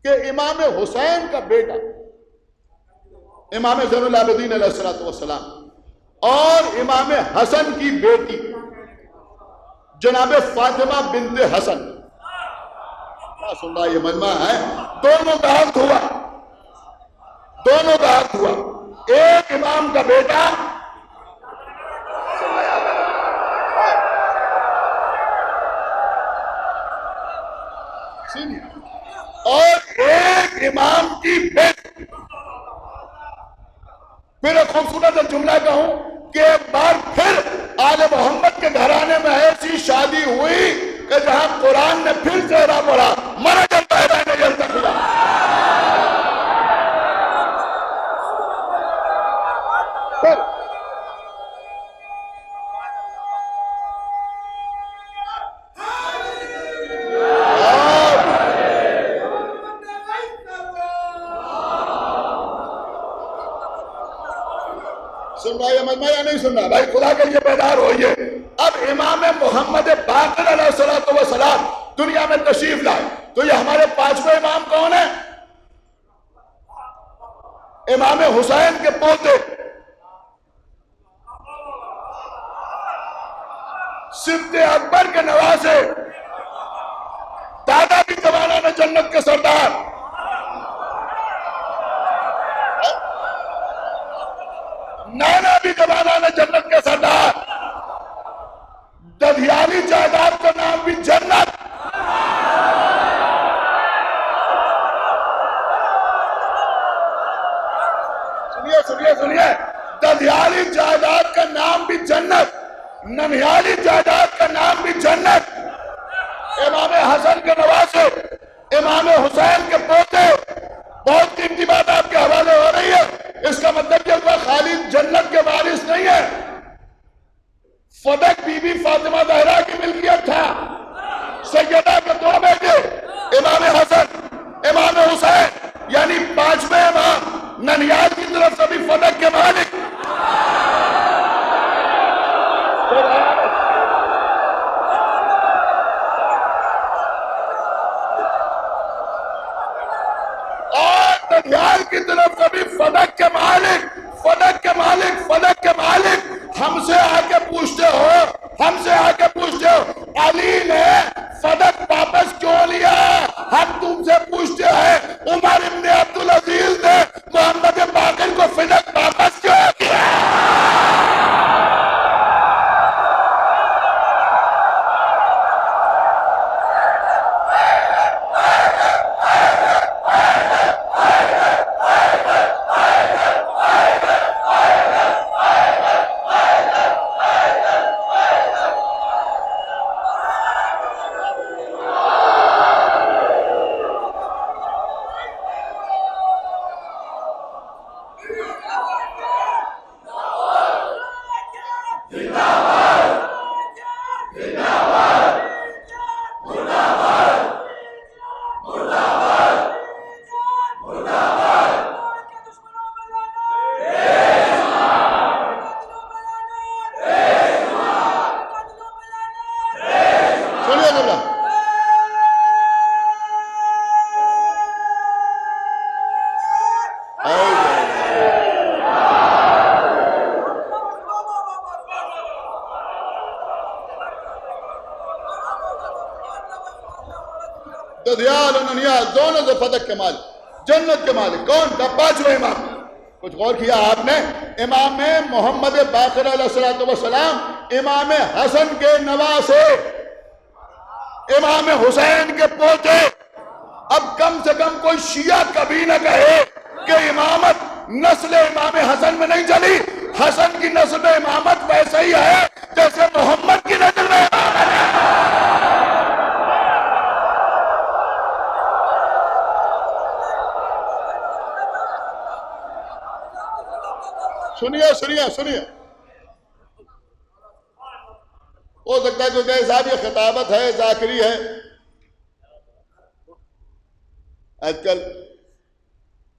کہ امام حسین کا بیٹا امام زین العابدین علیہ السلام اور امام حسن کی بیٹی جناب فاطمہ بنت حسن، سن رہا یہ مجمع ہے، دونوں کا حق ہوا، دونوں کا حق ہوا۔ ایک امام کا بیٹا اور ایک امام کی بیٹی۔ پھر ایک خوبصورت جملہ کہوں کہ ایک بار پھر آل محمد کے گھرانے میں ایسی شادی ہوئی کہ جہاں قرآن نے پھر چہرہ پڑھا، مرج البحرین یلتقیان۔ سن رہا ہے مجمع یا نہیں سن رہا؟ بھائی خدا کے لیے بیدار ہوئیے۔ اب امام محمد باقر علیہ السلام دنیا میں تشریف لائے تو یہ ہمارے پانچویں امام کون ہیں؟ امام حسین کے پوتے صدیق اکبر کے نواسے، دادا بھی جوانان جنت کے سردار، نانا بھی جوانان جنت کے سردار، ددھیالی جائیداد کا نام بھی جنت۔ سنیے سنیے سنیے، ددھیالی جائیداد کا نام بھی جنت، ننیالی جائیداد کا نام بھی جنت۔ امام حسن کے نواسے، امام حسین کے پوتے، بہت قیمتی بات آپ کے حوالے ہو رہی ہے۔ اس کا مطلب یہ ہوا خالی جنت کے وارث نہیں ہے، فدق بی بی فاطمہ زہرا کی ملکیت تھا۔ سیدہ کے دو بیٹے امام حسن، امام حسین، یعنی پانچویں امام، ننیال کی طرف سے بھی فدق کے مالک۔ ننیال کی طرف سے بھی فدق کے مالک، فدق کے مالک، فدق کے مالک۔ ہم سے آ کے پوچھتے ہو، ہم سے آ کے پوچھتے ہو علی نے فدق واپس کیوں لیا؟ ہم تم سے پوچھتے ہیں عمر ابن عبدالعزیز نے محمد باقر کو فدق واپس کیوں کیا؟ ددھیال اور ننیال دونوں سے فدق کے مالک، جنت کے مالک۔ کون تھا؟ پانچویں امام، کچھ غور کیا آپ نے؟ امام محمد باقر علیہ السلام امام حسن کے نواسے، امام حسین کے پوتے. اب کم سے کم کوئی شیعہ کبھی نہ کہے کہ امامت نسل امام حسن میں نہیں چلی. حسن کی نسل میں امامت ویسے ہی ہے جیسے محمد کی نسل میں امامت ہے. سنیے ہو سکتا ہے کوئی کہے صاحب یہ خطابت ہے، ذاکری ہے. آج کل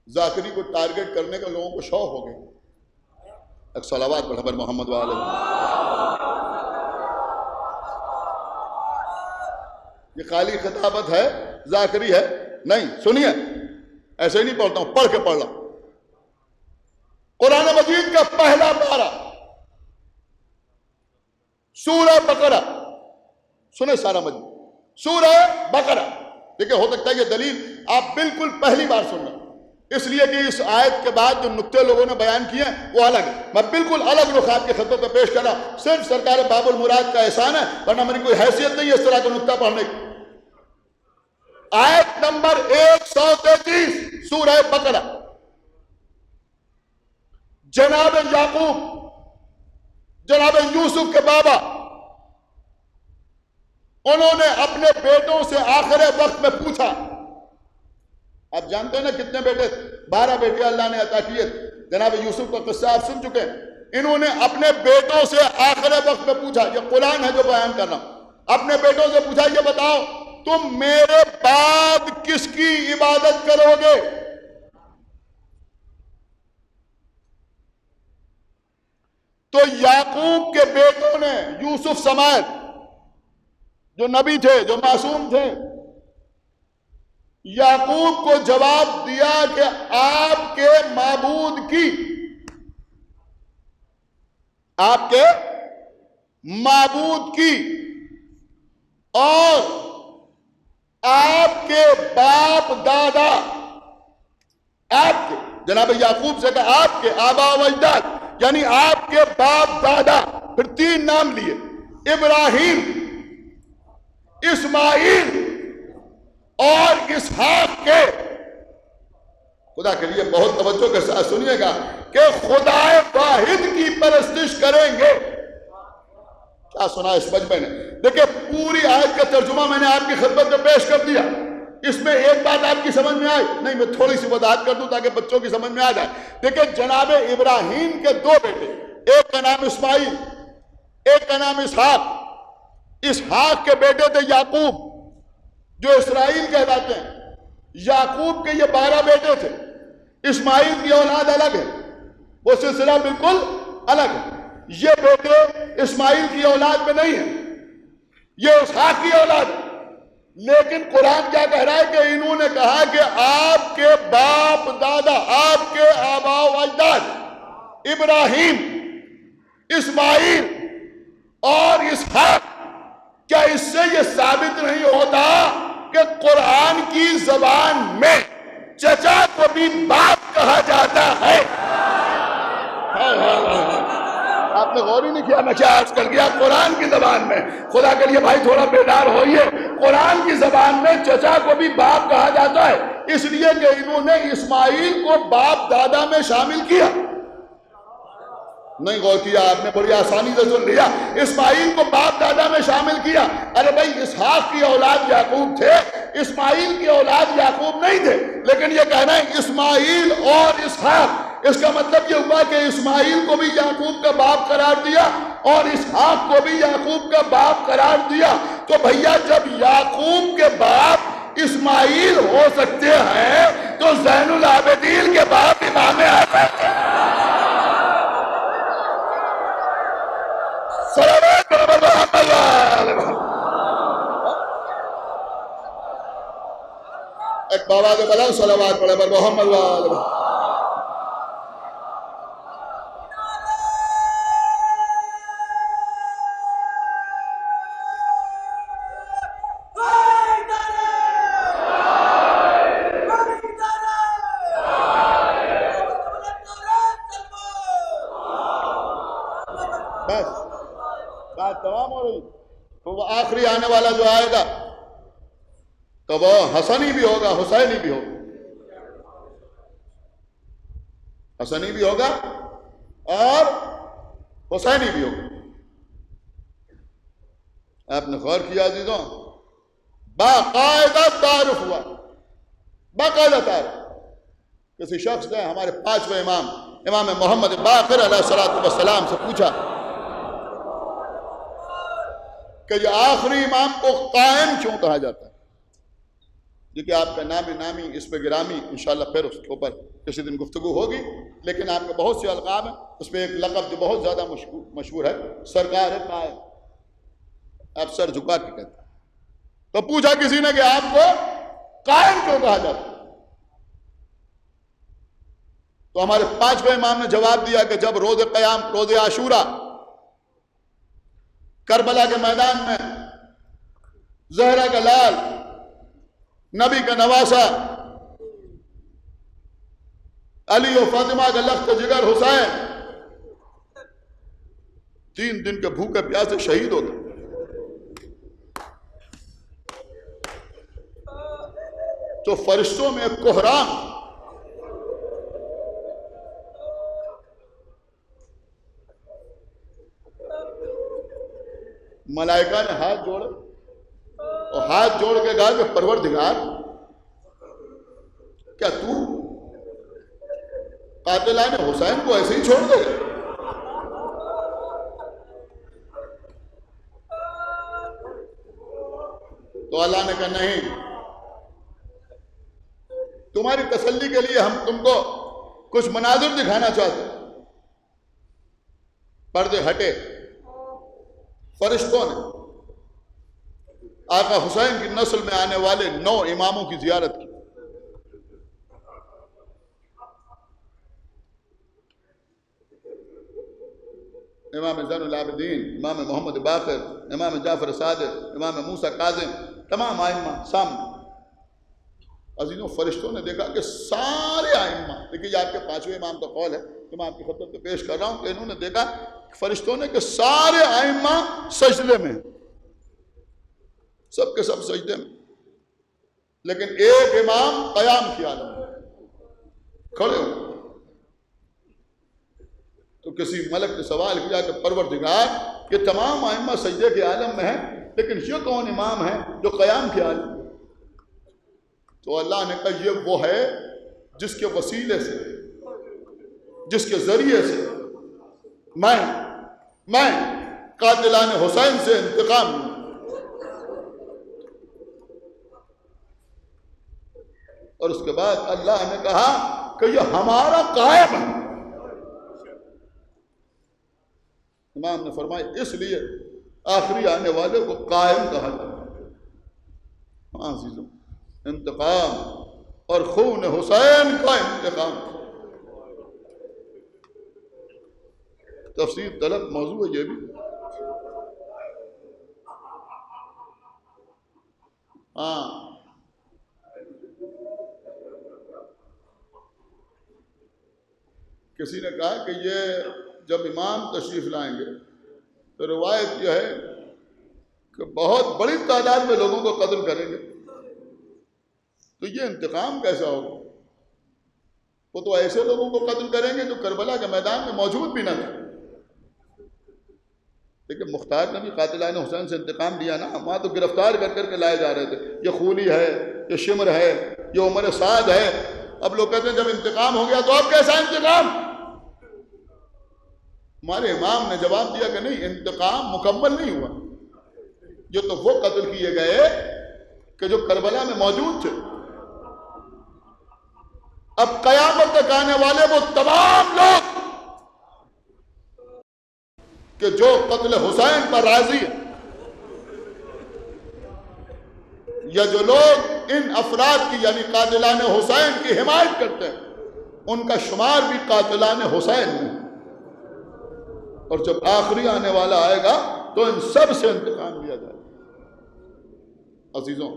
ذاکری کو ٹارگٹ کرنے کا لوگوں کو شوق ہو گیا. ایک صلوات پڑھ پر محمد والے. یہ خالی خطابت ہے، ذاکری ہے نہیں. سنیے، ایسے ہی نہیں پڑھتا ہوں، پڑھ کے پڑھ رہا ہوں. قرآن مجید کا پہلا پارہ سورہ بقرہ. سنیں سارا مجید سورہ بقرہ. دیکھیں ہو سکتا ہے یہ دلیل آپ بالکل پہلی بار سن رہے ہیں، اس لیے کہ اس آیت کے بعد جو نقطے لوگوں نے بیان کیے ہیں وہ الگ ہے. میں بالکل الگ رخ آپ کے خطوں پہ پیش کر رہا ہوں. صرف سرکار باب المراد کا احسان ہے، ورنہ میری کوئی حیثیت نہیں ہے اس طرح کا نقطہ پڑھنے کی. آیت نمبر 133 سورہ بقرہ. جناب یعقوب، جناب یوسف کے بابا، انہوں نے اپنے بیٹوں سے آخر وقت میں پوچھا. آپ جانتے ہیں نا کتنے بیٹے؟ 12 بیٹے اللہ نے عطا کیے. جناب یوسف کا قصہ آپ سن چکے ہیں. انہوں نے اپنے بیٹوں سے آخر وقت میں پوچھا، یہ قرآن ہے جو بیان کر رہا ہوں. اپنے بیٹوں سے پوچھا یہ بتاؤ تم میرے بعد کس کی عبادت کرو گے؟ تو یعقوب کے بیٹوں نے یوسف سمیت جو نبی تھے، جو معصوم تھے، یعقوب کو جواب دیا کہ آپ کے معبود کی، آپ کے معبود کی اور آپ کے باپ دادا، آپ کے، جناب یعقوب سے کہا آپ کے آبا و اجداد، یعنی آپ کے باپ دادا. پھر 3 نام لیے، ابراہیم، اسماعیل اور اسحاق کے. خدا کے لیے بہت توجہ کے ساتھ سنیے گا کہ خدا واحد کی پرستش کریں گے. کیا سنا اس مجمع نے؟ دیکھیں پوری آیت کا ترجمہ میں نے آپ کی خدمت میں پیش کر دیا. اس میں ایک بات آپ کی سمجھ میں آئی نہیں؟ میں تھوڑی سی وضاحت کر دوں تاکہ بچوں کی سمجھ میں آ جائے. دیکھیں جناب ابراہیم کے 2 بیٹے، ایک کا نام اسماعیل، ایک کا نام اسحاق. اسحاق کے بیٹے تھے یعقوب جو اسرائیل کہلاتے ہیں. یعقوب کے یہ 12 بیٹے تھے. اسماعیل کی اولاد الگ ہے، وہ سلسلہ بالکل الگ ہے. یہ بیٹے اسماعیل کی اولاد میں نہیں ہیں، یہ اسحاق کی اولاد ہے. لیکن قرآن کیا کہہ رہا ہے کہ انہوں نے کہا کہ آپ کے باپ دادا، آپ کے آبا و اجداد ابراہیم، اسماعیل اور اسحاق. کیا اس سے یہ ثابت نہیں ہوتا کہ قرآن کی زبان میں چچا کو بھی باپ کہا جاتا ہے؟ آپ نے غور ہی نہیں کیا میں کیا عرض کر گیا؟ قرآن کی زبان میں، خدا کے لیے بھائی تھوڑا بیدار ہوئیے، قرآن کی زبان میں چچا کو بھی باپ کہا جاتا ہے. اس لیے کہ انہوں نے اسماعیل کو باپ دادا میں شامل کیا. نہیں غور کیا آپ نے؟ بڑی آسانی سے سن لیا. اسماعیل کو باپ دادا میں شامل کیا. ارے بھائی اسحاق کی اولاد یعقوب تھے، اسماعیل کی اولاد یعقوب نہیں تھے. لیکن یہ کہنا ہے اسماعیل اور اسحاق، اس کا مطلب یہ ہوا کہ اسماعیل کو بھی یعقوب کا باپ قرار دیا اور اسحاق کو بھی یعقوب کا باپ قرار دیا. تو بھیا جب یعقوب کے باپ اسماعیل ہو سکتے ہیں تو زین العابدین کے باپ امام حسن. ایک بابا جو بلاؤ صلوات پڑھے پر محمد والے. والا جو آئے گا تو وہ حسنی بھی ہوگا حسینی بھی ہوگا، حسنی بھی ہوگا اور حسینی بھی ہوگا۔ آپ نے غور کیا عزیزوں، باقاعدہ تعارف ہوا، باقاعدہ تعارف۔ کسی شخص نے ہمارے پانچویں امام محمد باقر علیہ السلام سے پوچھا کہ یہ آخری امام کو قائم کیوں کہا جاتا ہے؟ دیکھیے آپ کا نامی اس پہ گرامی انشاءاللہ پھر اس کے اوپر کسی دن گفتگو ہوگی، لیکن آپ کے بہت سے القاب ہیں، اس پہ ایک لقب جو بہت زیادہ مشہور ہے سرکار قائم، آپ سر جھکا کے کہتے ہیں۔ تو پوچھا کسی نے کہ آپ کو قائم کیوں کہا جاتا ہے؟ تو ہمارے پانچویں امام نے جواب دیا کہ جب روز قیام، روز عاشورہ، کربلا کے میدان میں زہرا کا لال، نبی کا نواسا، علی و فاطمہ کا لخت جگر حسین 3 دن کے بھوکے پیاسے شہید ہوتے، تو فرشتوں میں ایک کوہرام، ملائکہ نے ہاتھ جوڑے اور ہاتھ جوڑ کے کہا کہ پروردگار، کیا تو قاتلان حسین کو ایسے ہی چھوڑ دے گا؟ تو اللہ نے کہا نہیں، تمہاری تسلی کے لیے ہم تم کو کچھ مناظر دکھانا چاہتے ہیں۔ پردے ہٹے، فرشتوں نے آقا حسین کی نسل میں آنے والے 9 اماموں کی زیارت کی۔ امام زین العابدین، امام محمد باقر، امام جعفر صادق، امام موسیٰ کاظم، تمام ائمہ سامنے۔ عزیزوں فرشتوں نے دیکھا کہ سارے ائمہ، دیکھیے یہ آپ کے پانچویں امام کا قول ہے کہ میں آپ کی خدمت میں پیش کر رہا ہوں کہ انہوں نے دیکھا فرشتوں نے کہ سارے ائمہ سجدے میں، سب کے سب سجدے میں، لیکن ایک امام قیام کی حالت میں کھڑے ہو۔ تو کسی ملک نے سوال کیا کہ پروردگار، یہ تمام ائمہ سجدے کے عالم میں ہیں، لیکن یہ کون امام ہے جو قیام کے عالم میں؟ تو اللہ نے کہا یہ وہ ہے جس کے وسیلے سے، جس کے ذریعے سے میں قاتلان حسین سے انتقام لوں۔ اور اس کے بعد اللہ نے کہا کہ یہ ہمارا قائم ہے۔ امام نے فرمایا اس لیے آخری آنے والے کو قائم کہا جاتا ہے۔ ہاں عزیزوں، انتقام اور خون حسین کا انتقام تفسیر طلب موضوع ہے یہ بھی۔ کسی نے کہا کہ یہ جب امام تشریف لائیں گے تو روایت یہ ہے کہ بہت بڑی تعداد میں لوگوں کو قتل کریں گے، تو یہ انتقام کیسا ہوگا؟ وہ تو ایسے لوگوں کو قتل کریں گے جو کربلا کے میدان میں موجود بھی نہ تھے۔ لیکن مختار نے بھی قاتلان حسین سے انتقام لیا نا، وہاں تو گرفتار کر کر کے لائے جا رہے تھے، یہ خولی ہے، یہ شمر ہے، یہ عمر سعد ہے۔ اب لوگ کہتے ہیں جب انتقام ہو گیا تو اب کیسا انتقام؟ ہمارے امام نے جواب دیا کہ نہیں، انتقام مکمل نہیں ہوا، یہ تو وہ قتل کیے گئے کہ جو کربلا میں موجود تھے۔ اب قیامت تک آنے والے وہ تمام لوگ کہ جو قتل حسین پر راضی ہیں، یا جو لوگ ان افراد کی یعنی قاتلان حسین کی حمایت کرتے ہیں، ان کا شمار بھی قاتلان حسین میں۔ اور جب آخری آنے والا آئے گا تو ان سب سے انتقام لیا جائے گا۔ عزیزوں،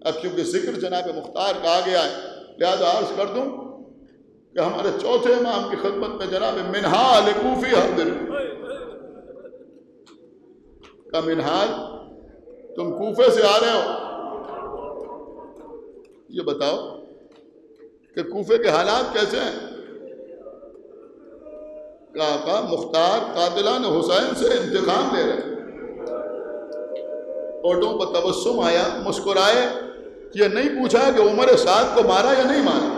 اب کیونکہ ذکر جناب مختار کا آ گیا ہے، لہذا عرض کر دوں کہ ہمارے چوتھے امام کی خدمت میں جناب منہال کوفی حاضر کا منہال تم کوفے سے آ رہے ہو، یہ بتاؤ کہ کوفے کے حالات کیسے ہیں؟ کہا مختار قاتلان حسین سے انتقام لے رہے ہیں۔ ہوٹوں پر تبسم آیا، مسکرائے، یہ نہیں پوچھا کہ عمر سعد کو مارا یا نہیں مارا۔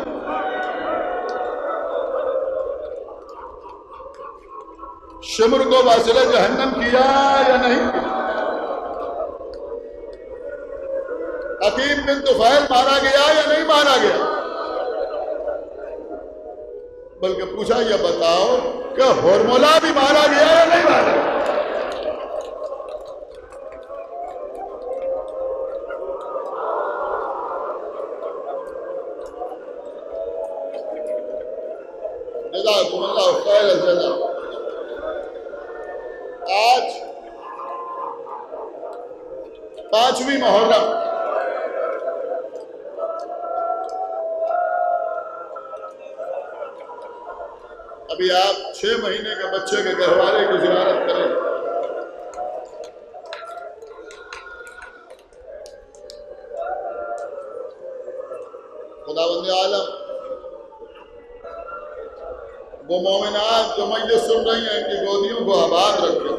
شمر کو واصل جہنم کیا یا نہیں کیا؟ حکیم بن طفیل مارا گیا یا نہیں مارا گیا؟ بلکہ پوچھا یہ بتاؤ کہ ہرملہ بھی مارا گیا یا نہیں مارا گیا؟ جزاکم اللہ خیر الجزا۔ آج 5ویں محرم، ابھی آپ 6 مہینے کے بچے کے گہوارے کی زیارت کریں، خداوند عالم وہ مومنات جو مجلس سن رہی ہیں ان کی گودیوں کو آباد رکھے،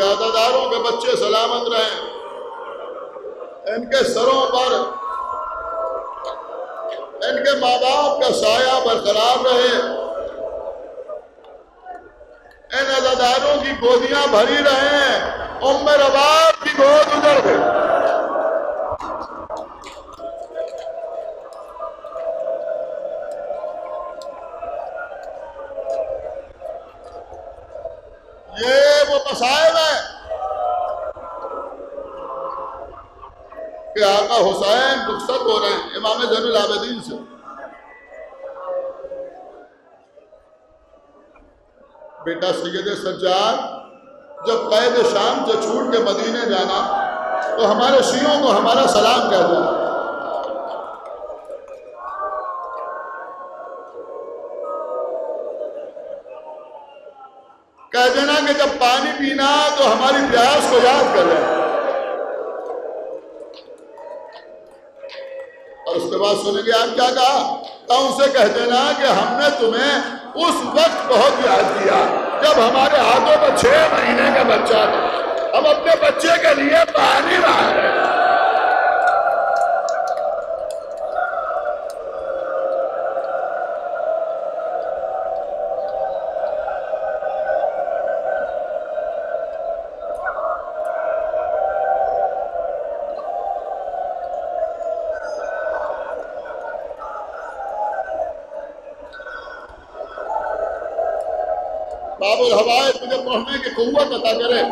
عزاداروں کے بچے سلامت رہیں، ان کے سروں پر ان کے ماں باپ کا سایہ برقرار رہے، ان عزاداروں کی گودیاں بھری رہیں، ام رباب کی گود اجڑ گئی۔ یہ وہ مسائل ہیں کہ آقا حسین رخصت ہو رہے ہیں امام زین العابدین سے۔ بیٹا سید سجاد جب قید شام سے چھوٹ کے مدینے جانا تو ہمارے شیعوں کو ہمارا سلام کہہ دینا۔ کہہ دینا کہ جب پانی پینا تو ہماری پیاس کو یاد کر لینا، اور اس کے بعد سنیں گے آپ کیا کہا، تو ان سے کہہ دینا کہ ہم نے تمہیں اس وقت بہت یاد کیا جب ہمارے ہاتھوں میں 6 مہینے کا بچہ تھا، ہم اپنے بچے کے لیے پانی مانگ رہے ہیں۔ باب الحوائج مجھے پڑھنے کی قوت عطا کرے۔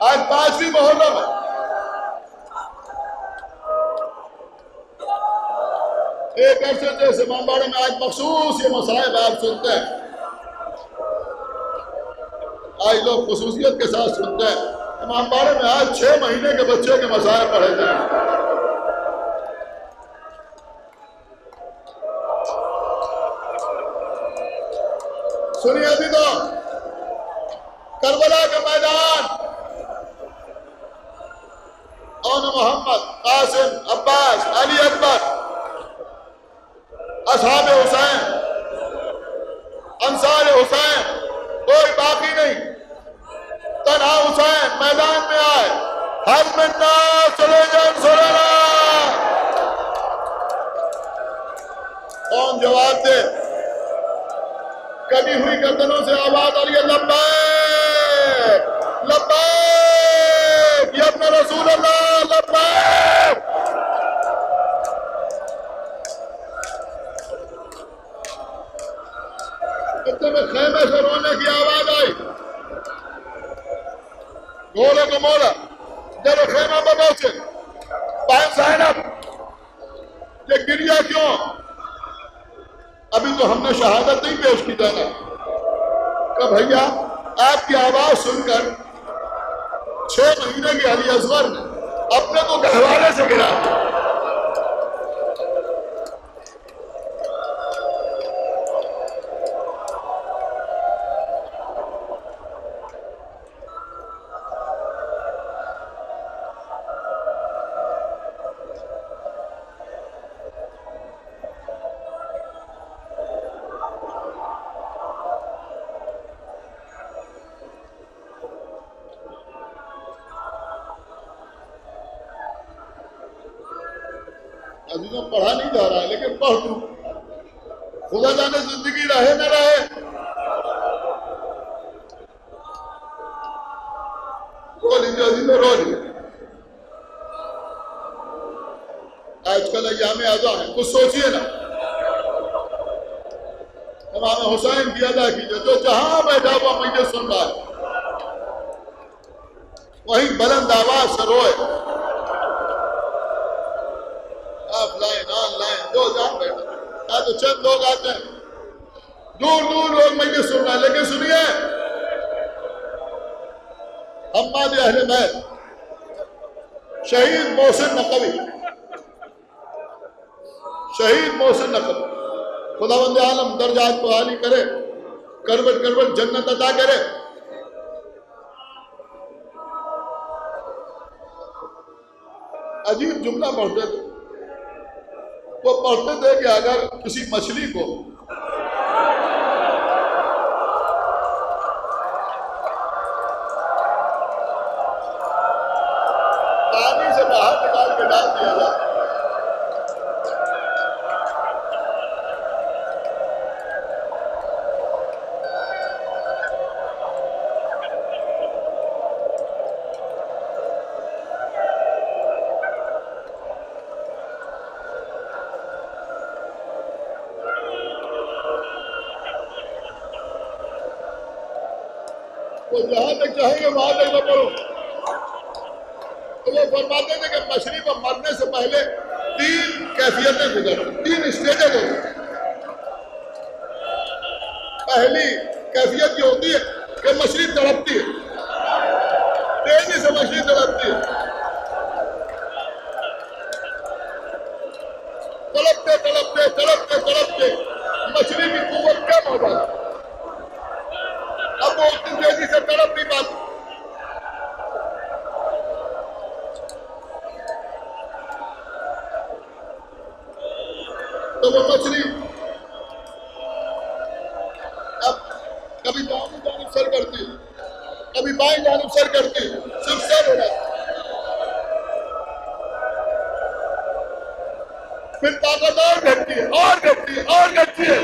آج 5ویں محرم ہے، ایک عرصے سے امام باڑے میں آج مخصوص یہ مسائل آپ سنتے ہیں، آج لوگ خصوصیت کے ساتھ سنتے ہیں۔ امام باڑے میں آج 6 مہینے کے بچے کے مسائل پڑھے جائیں۔ سنیے عزیزوں، کربلا کے میدان اون محمد، قاسم، عباس، علی اکبر، اصحاب حسین، انصار حسین، کوئی باقی نہیں، تنہا حسین میدان میں آئے، حل منا سلیجن سلینا، کون جواب دے؟ کبھی ہوئی گردنوں سے آواز آ رہی ہے، لبیک لبیک یا ابن رسول اللہ، لبیک۔ اتنے میں خیمے سے رونے کی آواز آئی، گھوڑے کو موڑا، جب خیمہ پر پہنچے، بہن زینب یہ گریا کیوں؟ ابھی تو ہم نے شہادت نہیں پیش کی جانا کہ بھیا آپ کی آواز سن کر 6 مہینے کی علی اصغر نے اپنے کو گہوارے سے گرا۔ عزیزوں پڑھا نہیں جا رہا ہے لیکن پڑھ دوں، خدا جانے زندگی رہے نہ رہے۔ رو لیجیے عزیزوں، رو لیجیے۔ آج کل ایام اعزا ہے، کچھ سوچئے نا۔ امام حسین کی ادا کیجیے، جو جہاں بیٹھا ہوا مجھے سن رہا ہے وہیں بلند آواز سے روئے۔ آف لائن آن لائن جو جہاں بیٹھا، تو چند لوگ آتے ہیں، دور دور لوگ مجھے سن رہا ہے، لیکن سنیے حماد اہل بیت شہید محسن نقوی، شہید محسن نقوی، خداوند عالم درجات کو عالی کرے، کروٹ کروٹ جنت عطا کرے۔ عجیب جملہ پڑھتے تھے، وہ پڑھتے تھے کہ اگر کسی مچھلی کو پانی سے باہر نکال کے ڈال دیا جائے، وہ جہاں تک چاہیں گے وہاں تک نہ پڑھو۔ تو وہ فرماتے تھے کہ مچھلی کو مرنے سے پہلے 3 کیفیتیں گزرتی، 3 اسٹیجیں ہوتی۔ پہلی کیفیت یہ ہوتی ہے کہ مچھلی تڑپتی ہے، تیزی سے مچھلی تڑپتی ہے، تڑپتے تڑپتے تڑپتے تڑپتے مچھلی کی قوت کم ہو جاتی، اب وہ اتنی تیزی سے تڑپ نہیں پاتی۔ تو وہ مچھلی اب کبھی دائیں جانب سر کرتی، کبھی بائیں جانب سر کرتی، صرف سر ہو جاتی، پھر طاقت اور گھٹتی ہے اور گھٹتی ہے اور گھٹتی ہے۔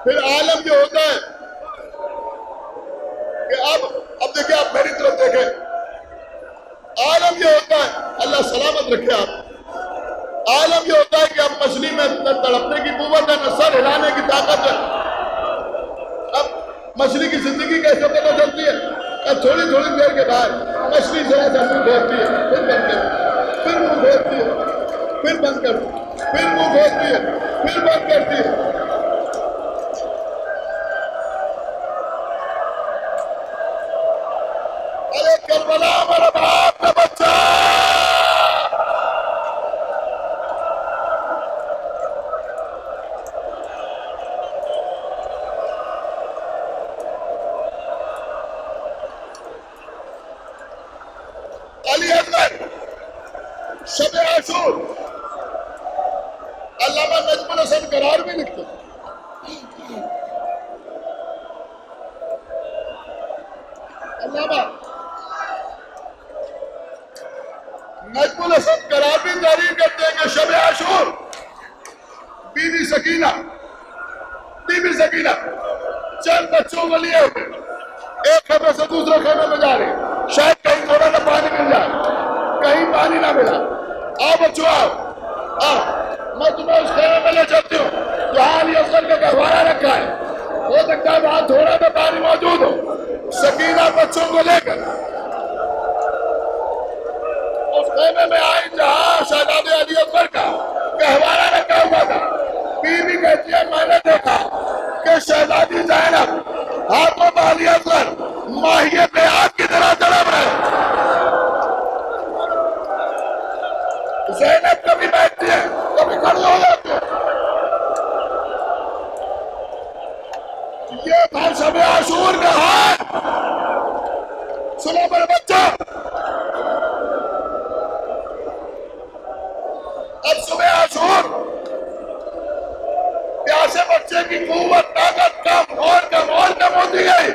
پھر عالم یہ ہوتا ہے کہ اب دیکھیں، آپ میری طرف دیکھیں، عالم یہ ہوتا ہے، اللہ سلامت رکھے آپ، عالم یہ ہوتا ہے کہ اب مچھلی میں نہ تڑپنے کی قوت ہے نہ سر ہلانے کی طاقت ہے۔ اب مچھلی کی زندگی کیسے پتہ چلتی ہے؟ اب تھوڑی تھوڑی دیر کے بعد مچھلی ذرا سا منہ کھولتی ہے، پھر بند کرتی ہے، پھر منہ کھولتی ہے، پھر بند کرتی ہے، پھر منہ کھولتی ہے، پھر بند کرتی ہے۔ ارے کربلا میرا باپ کا بچہ، علی اکبر شب عاشور، علامہ نجم الحسن قرار بھی لکھتے ہیں، علامہ نجم الحسن قرار بھی تحریر کرتے ہیں کہ شب عاشور بیوی سکینہ چند بچوں کو لیے ہوئے ایک خیمے سے دوسرے خیمے میں جا رہے، شاید کہیں تھوڑا سا پانی مل جائے، کہیں پانی نہ ملا، آؤ بچوں آؤ، میں تمہیں اس خیمے میں لے چلتی ہوں جہاں علی اصغر کا گہوارہ رکھا ہے، ہو سکتا ہے وہاں تھوڑا سا پانی موجود ہو۔ سکینہ بچوں کو لے کر اس خیمے میں آئی جہاں شہزادے علی اکبر کا گہوارہ رکھا ہوا تھا۔ بیوی کہتی ہے میں نے دیکھا کہ شہزادی زینب ہاتھوں میں علی اکبر ماہیے پیاز کی طرح تڑپ رہے۔ زینب کبھی بیٹھتی ہے کبھی کھڑی ہو جاتی ہے۔ یہ تھا شب عاشور کا حال۔ سنو میرے بچہ، اب صبح عاشور پیاسے بچے کی قوت طاقت کم اور کم اور کم ہوتی گئی۔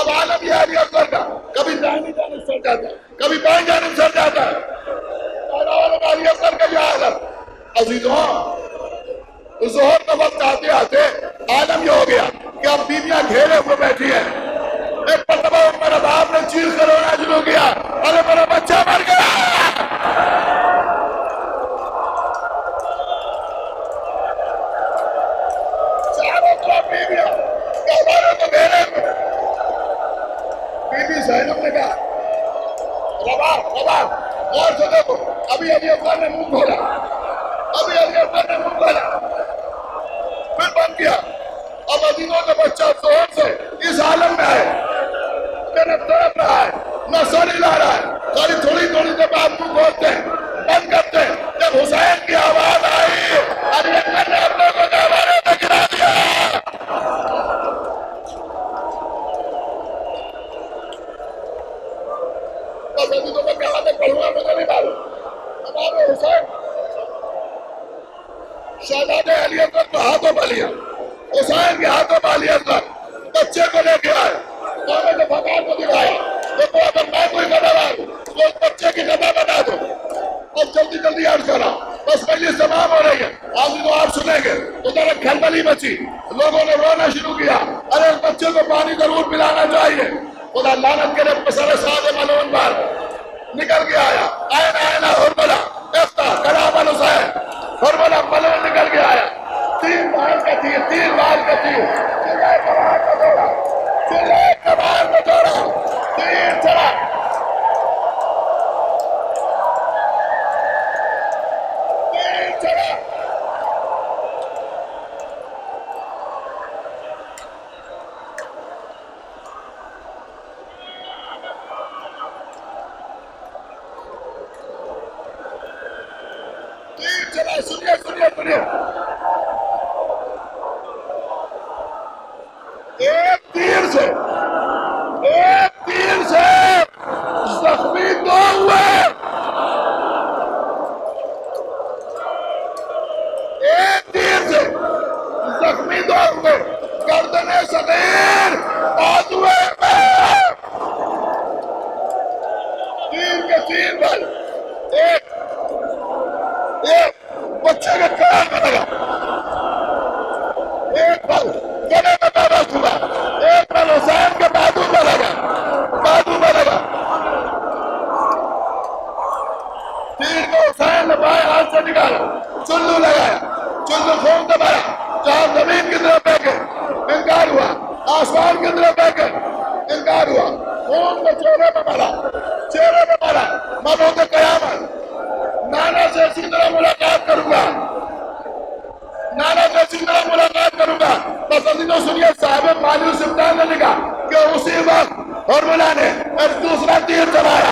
اب عالم یہ علی اکبر کا کبھی دائیں جانب سر جاتا ہے، کبھی بائیں جانب سر جاتا ہے، گیا کہ اب بیویاں گھیرے ہوئے بیٹھی ہیں. ایک مرتبہ میرا باپ نے چیخ کر رونا شروع کیا, ارے میرا بچہ مر گیا. چاروں طرف بیویاں, ہمارے تو گھیرے میں. بی بی زینب نے کہا ربا اور سے دیکھو, ابھی اللہ نے منہ کھولا, ابھی اللہ نے منہ کھولا, پھر بند کیا. اب عزیزوں کا بچہ زور سے اس عالم میں ہے کہ نہ تڑپ رہا ہے نہ سر ہلا رہا ہے. ساری تھوڑی دیر بعد منہ کھولتے ہیں, بند کرتے ہیں. جب حسین کی آواز آئی, ابھی اللہ نے اپنے کو کعبے میں گرا دیا. بس عزیزوں میں کہاں تک پڑھوں گا مجھے نہیں معلوم. ہمارے حسین شہزادے علی اکبر کو ہاتھوں پہ لیا, حسین کے ہاتھوں پہ علی اکبر بچے کو لے کے آئے, کعبے کے فقار کو دکھایا, دیکھو اگر میں کوئی گداوار ہوں تو اس بچے کی گدا بنا دو. اب جلدی عرض کرا, بس مجلس تمام ہو رہی ہے, آج تو آپ سنیں گے. ادھر ایک کھلبلی مچی, لوگوں نے رونا شروع کیا, ارے اس بچے کو پانی ضرور پلانا چاہیے. خدا لعنت کرے پسر سعد ملعون پر نکل کے آیا, آئینہ حرملہ افتح کلام الحسین, حرملہ ملعون نکل کے آیا. 3 بال کا تیر, 3 بال کا تیر, چلائے کمار کا دوڑا, چلائے کمار کا دوڑا, تیر چلا, تیر چلا. سنیے ایک تیر سے زخمی 2 ہوئے. ایک تیر سے زخمی 2 ہوئے. گردن صغیر بازوئے میں تیر کے 3 بل, ایک بچے کے کان میں لگا, ایک بل گلے میں پیوست ہوا, ایک بل حسین کے بازو میں لگا. تیر کو حسین نے بائیں ہاتھ سے نکالا, چلو لگایا, چلو خون سے بھرا, جہاں زمین کی طرف پھینکے انکار ہوا, آسمان کی طرف پھینکے انکار ہوا, خون کو چہرے پہ مارا. مبعوث قیامت نانا سے اسی طرح ملاقات کروں گا, بس عزیزوں سنیے, صاحب مالی سلطان نے لکھا کہ اسی وقت حرملہ نے ایک دوسرا تیر چلایا.